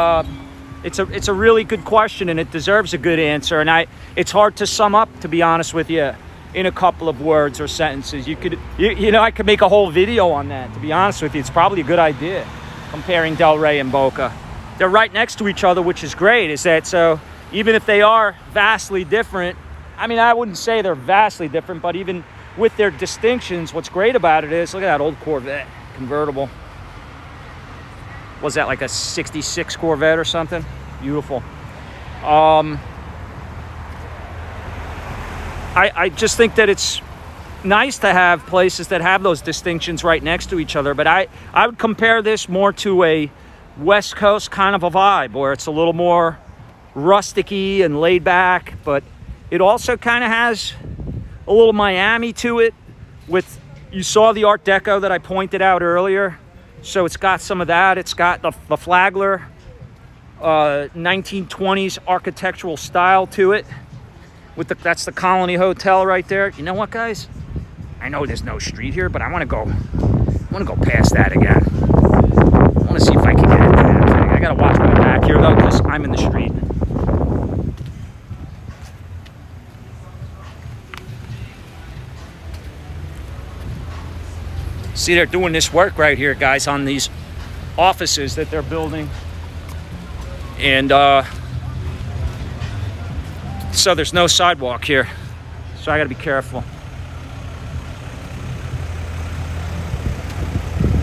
it's a really good question, and it deserves a good answer. And it's hard to sum up, to be honest with you, in a couple of words or sentences. You know, I could make a whole video on that. To be honest with you, it's probably a good idea comparing Delray and Boca. They're right next to each other, which is great. Is that so? Even if they are vastly different, I mean, I wouldn't say they're vastly different, but even with their distinctions, what's great about it is, look at that old Corvette convertible. Was that like a 66 Corvette or something? Beautiful. I just think that it's nice to have places that have those distinctions right next to each other, but I would compare this more to a West Coast kind of a vibe, where it's a little more rustic-y and laid back, but it also kind of has a little Miami to it. You saw the Art Deco that I pointed out earlier, so it's got some of that. It's got the Flagler 1920s architectural style to it. That's the Colony Hotel right there. You know what, guys? I know there's no street here, but I want to go past that again. I want to see if I can get into that thing. I gotta watch my back here though, because I'm in the street. See, they're doing this work right here, guys, on these offices that they're building. And so there's no sidewalk here. So I gotta be careful.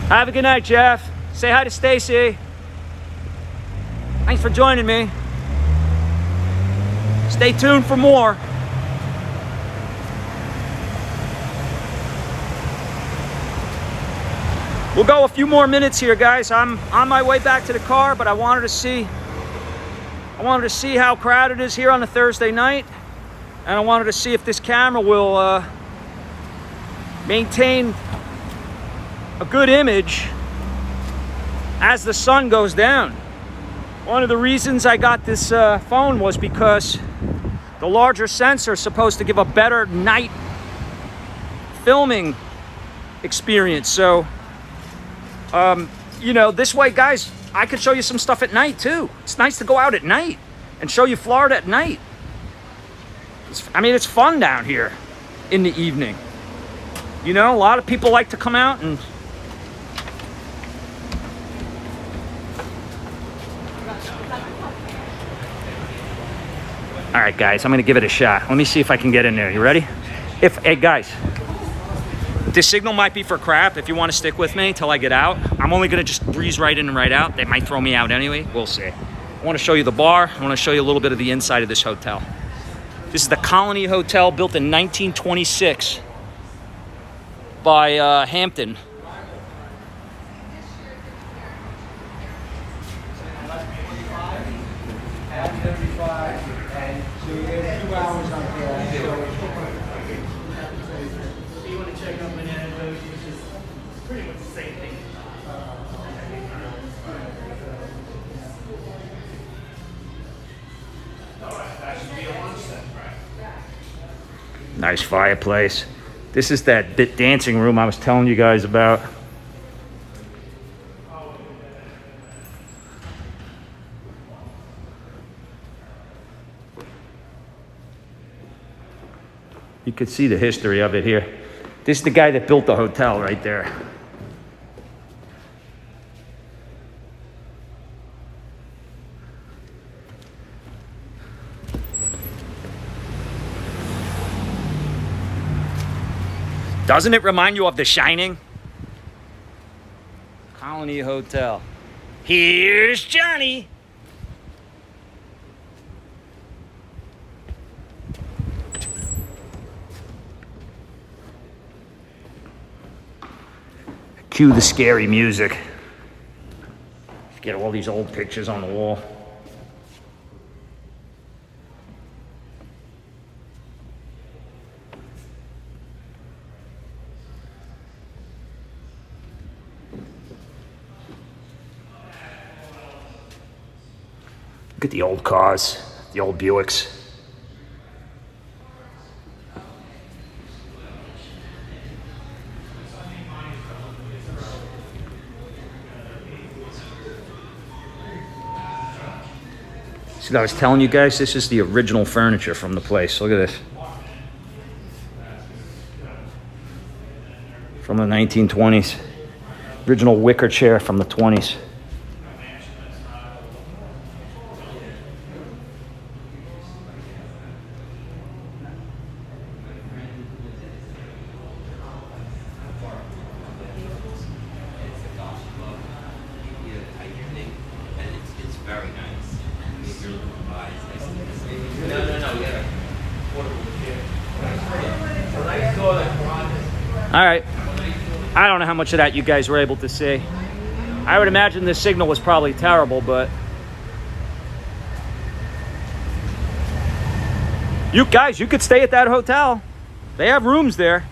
Have a good night, Jeff. Say hi to Stacy. Thanks for joining me. Stay tuned for more. We'll go a few more minutes here, guys. I'm on my way back to the car, but I wanted to see how crowded it is here on a Thursday night, and I wanted to see if this camera will maintain a good image as the sun goes down. One of the reasons I got this phone was because the larger sensor is supposed to give a better night filming experience. So you know, this way, guys, I could show you some stuff at night too. It's nice to go out at night and show you Florida at night. I mean, it's fun down here in the evening. You know, a lot of people like to come out and all right, guys, I'm gonna give it a shot. Let me see if I can get in there. You ready? Hey, guys, This signal might be for crap. If you want to stick with me till I get out, I'm only going to just breeze right in and right out. They might throw me out anyway. We'll see. I want to show you the bar. I want to show you a little bit of the inside of this hotel. This is the Colony Hotel, built in 1926 by Hampton. Nice fireplace. This is that dancing room I was telling you guys about. You could see the history of it here. This is the guy that built the hotel right there. Doesn't it remind you of The Shining? Colony Hotel. Here's Johnny. Cue the scary music. Get all these old pictures on the wall. Look at the old cars, the old Buicks. See, I was telling you guys, this is the original furniture from the place. Look at this. From the 1920s. Original wicker chair from the 20s. All right, I don't know how much of that you guys were able to see. I would imagine this signal was probably terrible, but you guys, you could stay at that hotel. They have rooms there.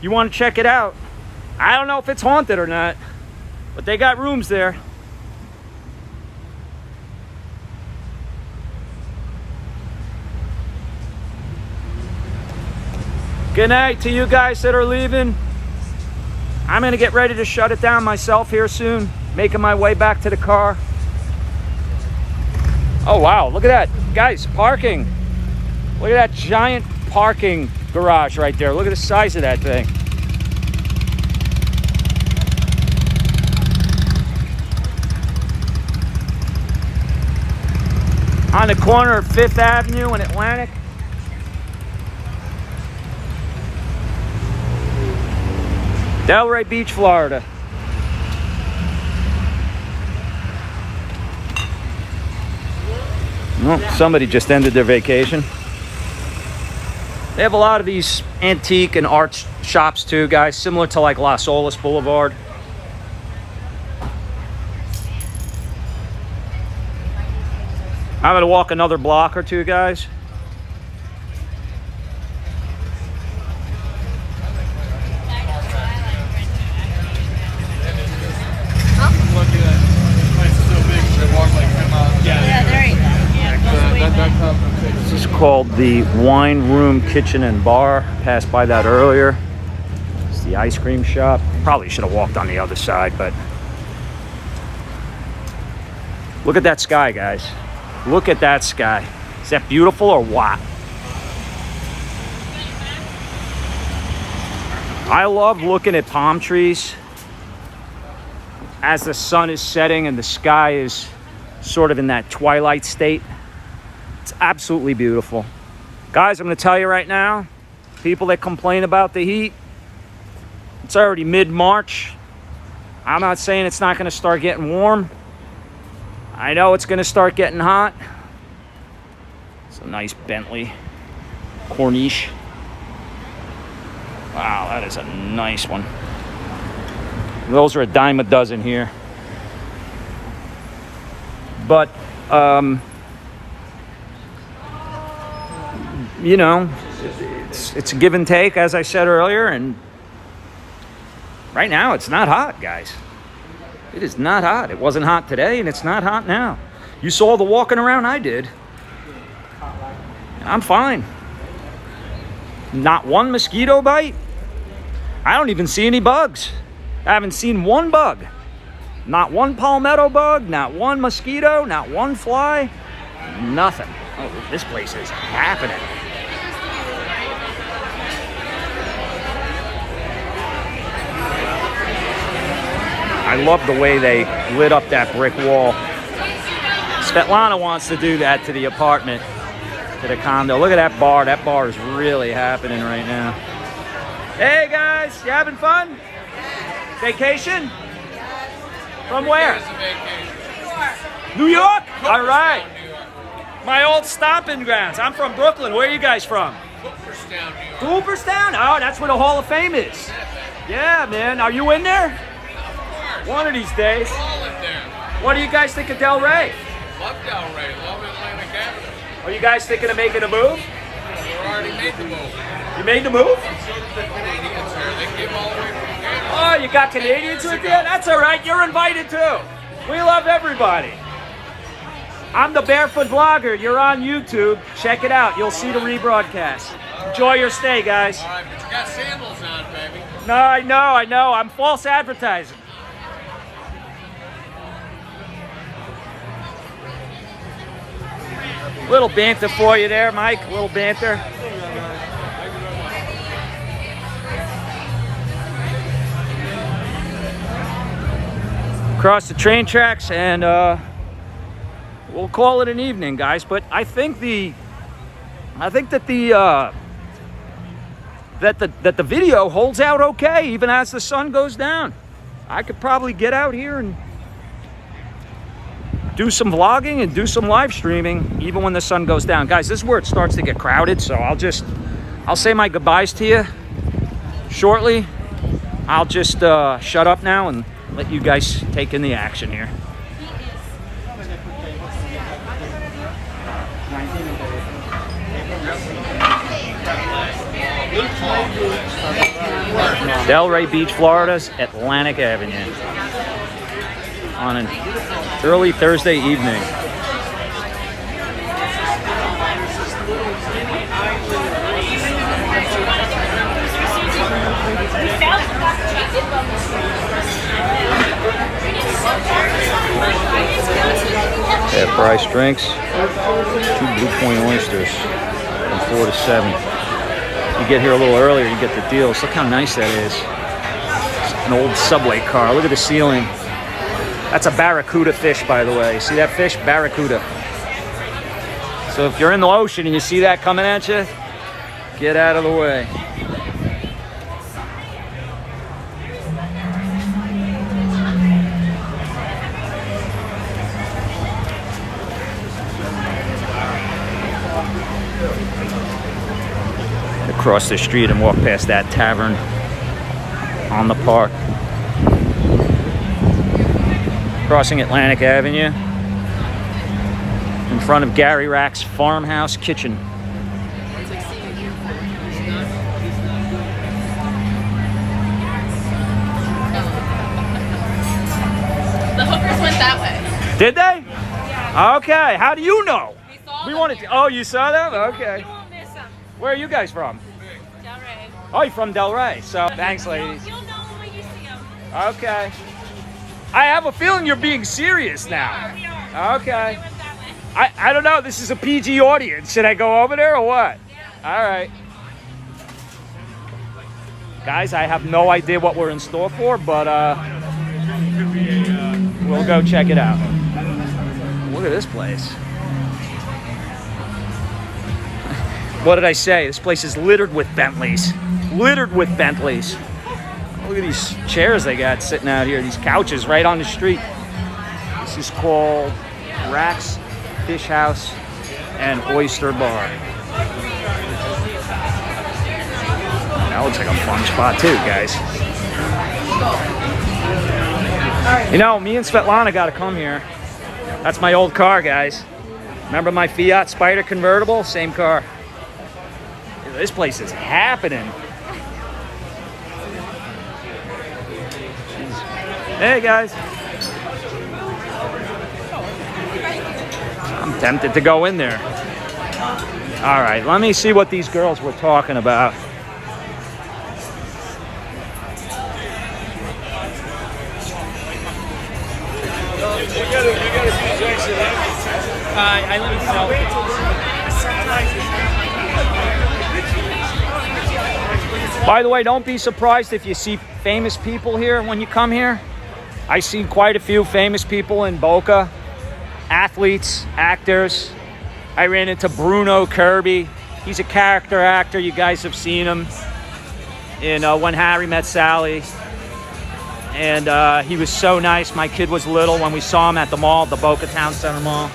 You want to check it out. I don't know if it's haunted or not, but they got rooms there. Good night to you guys that are leaving. I'm gonna get ready to shut it down myself here soon. Making my way back to the car. Oh wow, look at that. Guys, parking. Look at that giant parking garage right there. Look at the size of that thing. On the corner of 5th Avenue and Atlantic. Delray Beach, Florida. Well, somebody just ended their vacation. They have a lot of these antique and art shops too, guys, similar to like Las Olas Boulevard. I'm gonna walk another block or two, guys. This is called the Wine Room Kitchen and Bar. Passed by that earlier. It's the ice cream shop. Probably should have walked on the other side, but look at that sky, guys. Look at that sky. Is that beautiful or what? I love looking at palm trees as the sun is setting and the sky is sort of in that twilight state. It's absolutely beautiful. Guys, I'm going to tell you right now, people that complain about the heat, It's already mid-March. I'm not saying it's not going to start getting warm. I know it's going to start getting hot. It's a nice Bentley Corniche. Wow, that is a nice one. Those are a dime a dozen here. But, you know, it's a give and take, as I said earlier, and right now it's not hot, guys. It is not hot. It wasn't hot today, and it's not hot now. You saw the walking around I did. I'm fine. Not one mosquito bite. I don't even see any bugs. I haven't seen one bug. Not one palmetto bug, not one mosquito, not one fly. Nothing. Oh, this place is happening. I love the way they lit up that brick wall. Svetlana wants to do that to the apartment, to the condo. Look at that bar. That bar is really happening right now. Hey guys, you having fun? Vacation? From where? New York? All right. My old stomping grounds. I'm from Brooklyn. Where are you guys from? Cooperstown, New York. Cooperstown? Oh, that's where the Hall of Fame is. Yeah, man. Are you in there? One of these days. All in there. What do you guys think of Delray? Love Delray. Love Atlantic Avenue. Are you guys thinking of making a move? We already made the move. You made the move? So did the Canadians here. They came all the way from Canada. Oh, you got Canadians with you? That's all right. You're invited too. We love everybody. I'm the Barefoot Vlogger. You're on YouTube. Check it out. You'll see the rebroadcast. Enjoy your stay, guys. All right, but you got sandals on, baby. No, I know. I'm false advertising. Little banter for you there, Mike. Little banter. Across the train tracks, and we'll call it an evening, guys. But I think that the video holds out okay, even as the sun goes down. I could probably get out here and do some vlogging and do some live streaming even when the sun goes down. Guys, this is where it starts to get crowded, so I'll say my goodbyes to you shortly. I'll just shut up now and let you guys take in the action here. Delray Beach, Florida's Atlantic Avenue on an early Thursday evening. Half-price drinks, 2 Blue Point oysters from 4 to 7. You get here a little earlier, you get the deals. Look how nice that is. It's an old subway car. Look at the ceiling. That's a barracuda fish, by the way. See that fish? Barracuda. So if you're in the ocean and you see that coming at you, get out of the way. Across the street and walk past that tavern on the park. Crossing Atlantic Avenue in front of Gary Rack's Farmhouse Kitchen. The hookers went that way. Did they? Okay. How do you know? We wanted to. Oh, you saw them? Okay. You won't miss them. Where are you guys from? Delray. Oh, you're from Delray. So thanks, ladies. You'll know when you see them. Okay. I have a feeling you're being serious now. We are. Okay. They went that way. I don't know. This is a PG audience. Should I go over there or what? Yeah. All right. Guys, I have no idea what we're in store for, but we'll go check it out. Look at this place. What did I say? This place is littered with Bentleys. Littered with Bentleys. Look at these chairs they got sitting out here, these couches right on the street. This is called Rack's Fish House and Oyster Bar. That looks like a fun spot too, guys. You know, me and Svetlana got to come here. That's my old car, guys. Remember my Fiat Spider convertible? Same car. This place is happening. Jeez. Hey, guys. I'm tempted to go in there. All right, let me see what these girls were talking about. I live in South. By the way, don't be surprised if you see famous people here when you come here. I see quite a few famous people in Boca. Athletes, actors. I ran into Bruno Kirby. He's a character actor. You guys have seen him in When Harry Met Sally. And he was so nice. My kid was little when we saw him at the mall, the Boca Town Center Mall.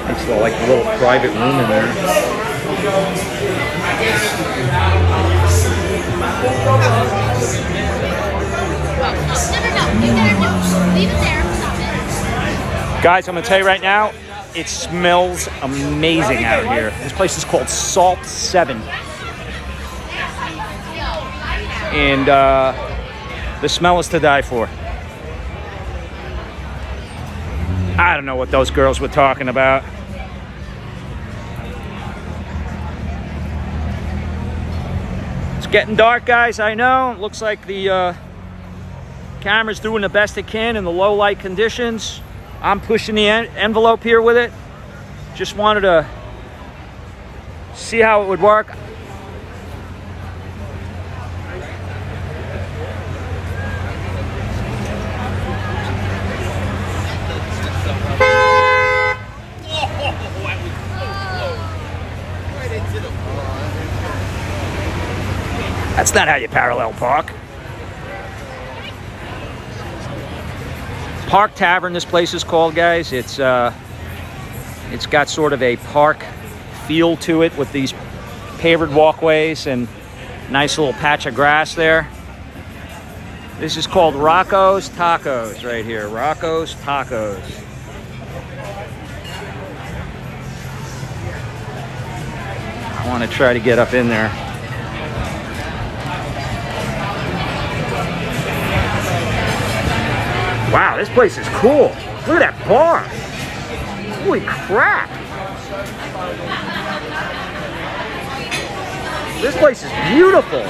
It's like a little private room in there. Guys, I'm gonna tell you right now, it smells amazing out here. This place is called Salt 7. And the smell is to die for. I don't know what those girls were talking about. It's getting dark, guys, I know. It looks like the camera's doing the best it can in the low light conditions. I'm pushing the envelope here with it. Just wanted to see how it would work. That's not how you parallel park. Park Tavern, this place is called, guys. It's got sort of a park feel to it with these pavered walkways and nice little patch of grass there. This is called Rocco's Tacos right here. Rocco's Tacos. I want to try to get up in there. Wow, this place is cool. Look at that bar. Holy crap. This place is beautiful.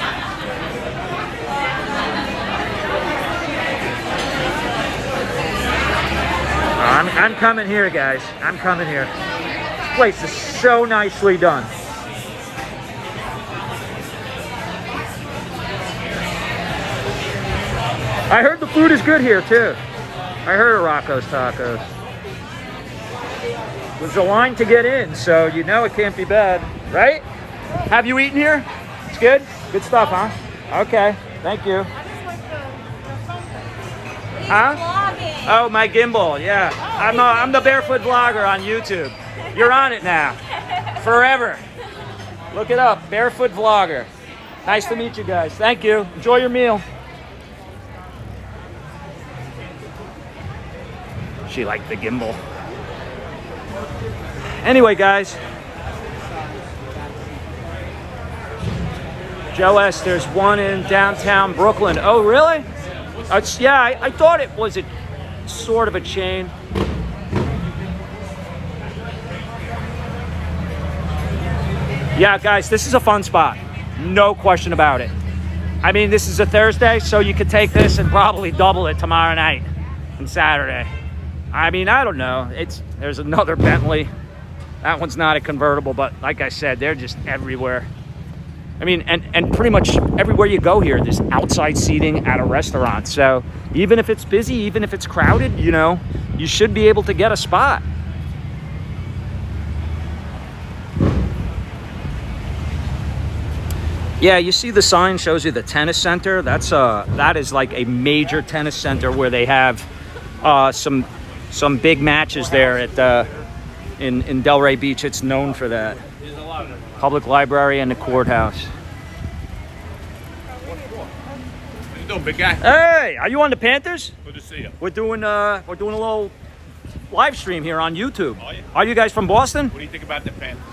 I'm coming here, guys. I'm coming here. This place is so nicely done. I heard the food is good here, too. I heard of Rocco's Tacos. There's a line to get in, so you know it can't be bad, right? Have you eaten here? It's good? Good stuff, huh? Okay, thank you. Huh? Oh, my gimbal, yeah. I'm the barefoot vlogger on YouTube. You're on it now. Forever. Look it up, barefoot vlogger. Nice to meet you guys. Thank you. Enjoy your meal. She liked the gimbal. Anyway, guys. Joe S., there's one in downtown Brooklyn. Oh, really? Yeah, I thought it was a sort of a chain. Yeah, guys, this is a fun spot. No question about it. I mean, this is a Thursday, so you could take this and probably double it tomorrow night and Saturday. I mean, I don't know. There's another Bentley. That one's not a convertible, but like I said, they're just everywhere. I mean, and pretty much everywhere you go here, there's outside seating at a restaurant. So even if it's busy, even if it's crowded, you know, you should be able to get a spot. Yeah, you see the sign shows you the tennis center. That is like a major tennis center where they have some big matches there at in Delray Beach. It's known for that. Public library and the courthouse. What you doing, big guy? Hey, are you on the Panthers? Good to see you. We're doing a little live stream here on YouTube. Are you? Are you guys from Boston? What do you think about the Panthers?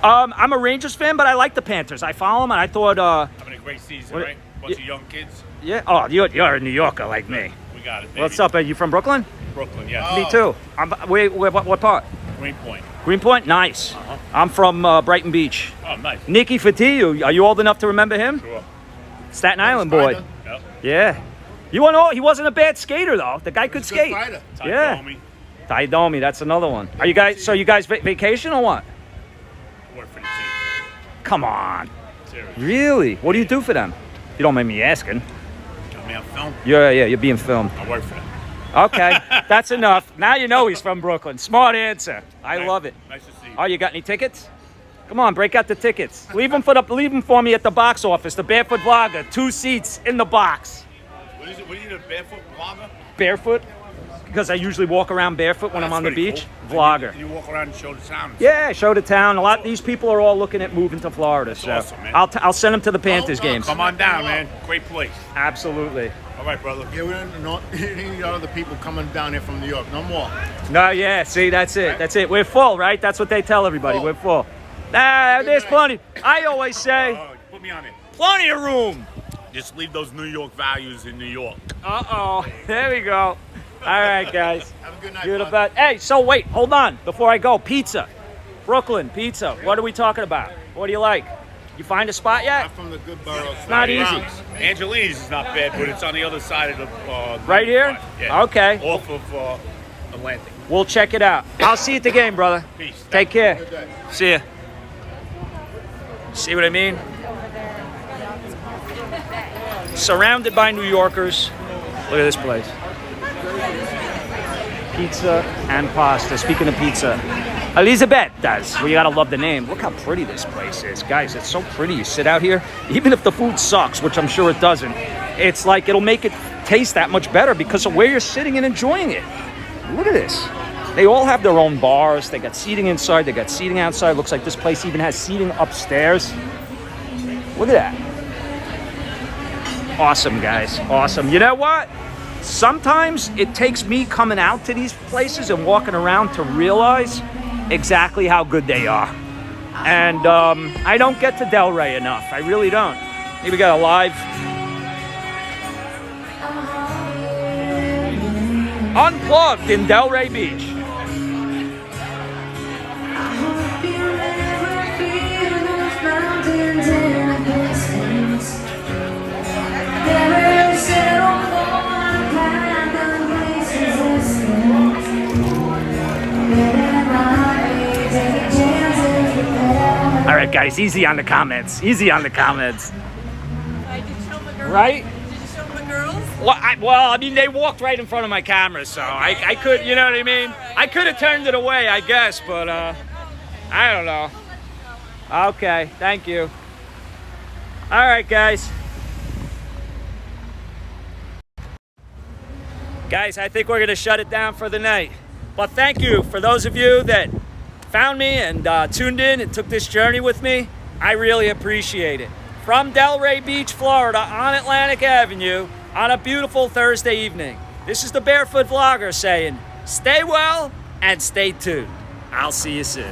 I'm a Rangers fan, but I like the Panthers. I follow them, and I thought, Having a great season, what- right? Bunch of young kids. yeah. Oh, you're a New Yorker like me. We got it, baby. What's up? Are you from Brooklyn? Brooklyn, yeah. Me too. What part? Greenpoint. Greenpoint? Nice. I'm from Brighton Beach. Oh, nice. Nicky Fatiou, are you old enough to remember him? Sure. Staten Island boy. Yep. Yeah. He wasn't a bad skater though. The guy could skate. Yeah. Tommy. Taidomi, that's another one. Are you guys? So you guys vacation or what? Work for the team. Come on. Seriously. Really? What do you do for them? You don't mind me asking. Got me on film. Yeah, you're being filmed. I work for them. Okay, that's enough. Now you know he's from Brooklyn. Smart answer. I love it. Nice to see you. Oh, you got any tickets? Come on, break out the tickets. Leave them for me at the box office. The Barefoot Vlogger, 2 seats in the box. What is it? What are you, the barefoot vlogger? Barefoot? Because I usually walk around barefoot when I'm That's on the pretty beach. cool. Vlogger. You walk around and show the town. Yeah, show the town. A lot. These people are all looking at moving to Florida. So awesome, man. I'll send them to the Panthers games. Come on down, man. Great place. Absolutely. All right, brother. Yeah, we don't know any other people coming down here from New York. No more. No, yeah. See, that's it. That's it. We're full, right? That's what they tell everybody. Full. We're full. Nah, there's plenty. I always say, Oh, put me on it. plenty of room. Just leave those New York values in New York. Uh-oh. There we go. All right, guys. Have a good night. Good bud. about. Hey, so wait, hold on. Before I go, pizza. Brooklyn pizza. What are we talking about? What do you like? You find a spot yet? I'm from the good borough. Not easy. Angelini's is not bad, but it's on the other side of the... Right here? Yeah. Okay. Off of Atlantic. We'll check it out. I'll see you at the game, brother. Peace. Take care. Good day. See ya. See what I mean? Surrounded by New Yorkers. Look at this place. Pizza and pasta. Speaking of pizza, Elizabeth does. Well, you gotta love the name. Look how pretty this place is. Guys, it's so pretty. You sit out here, even if the food sucks, which I'm sure it doesn't, it's like it'll make it taste that much better because of where you're sitting and enjoying it. Look at this. They all have their own bars. They got seating inside. They got seating outside. Looks like this place even has seating upstairs. Look at that. Awesome, guys. Awesome. You know what? Sometimes it takes me coming out to these places and walking around to realize exactly how good they are. And I don't get to Delray enough. I really don't. Here we got a live Unplugged in Delray Beach. All right, guys, easy on the comments. Easy on the comments. I did show my girls. Right? Did you show my girls? Well, I mean, they walked right in front of my camera, so I could, you know what I mean? I could have turned it away, I guess, but I don't know. Okay, thank you. All right, guys. Guys, I think we're going to shut it down for the night. But thank you for those of you that found me and tuned in and took this journey with me. I really appreciate it. From Delray Beach, Florida, on Atlantic Avenue, on a beautiful Thursday evening, this is the Barefoot Vlogger saying, stay well and stay tuned. I'll see you soon.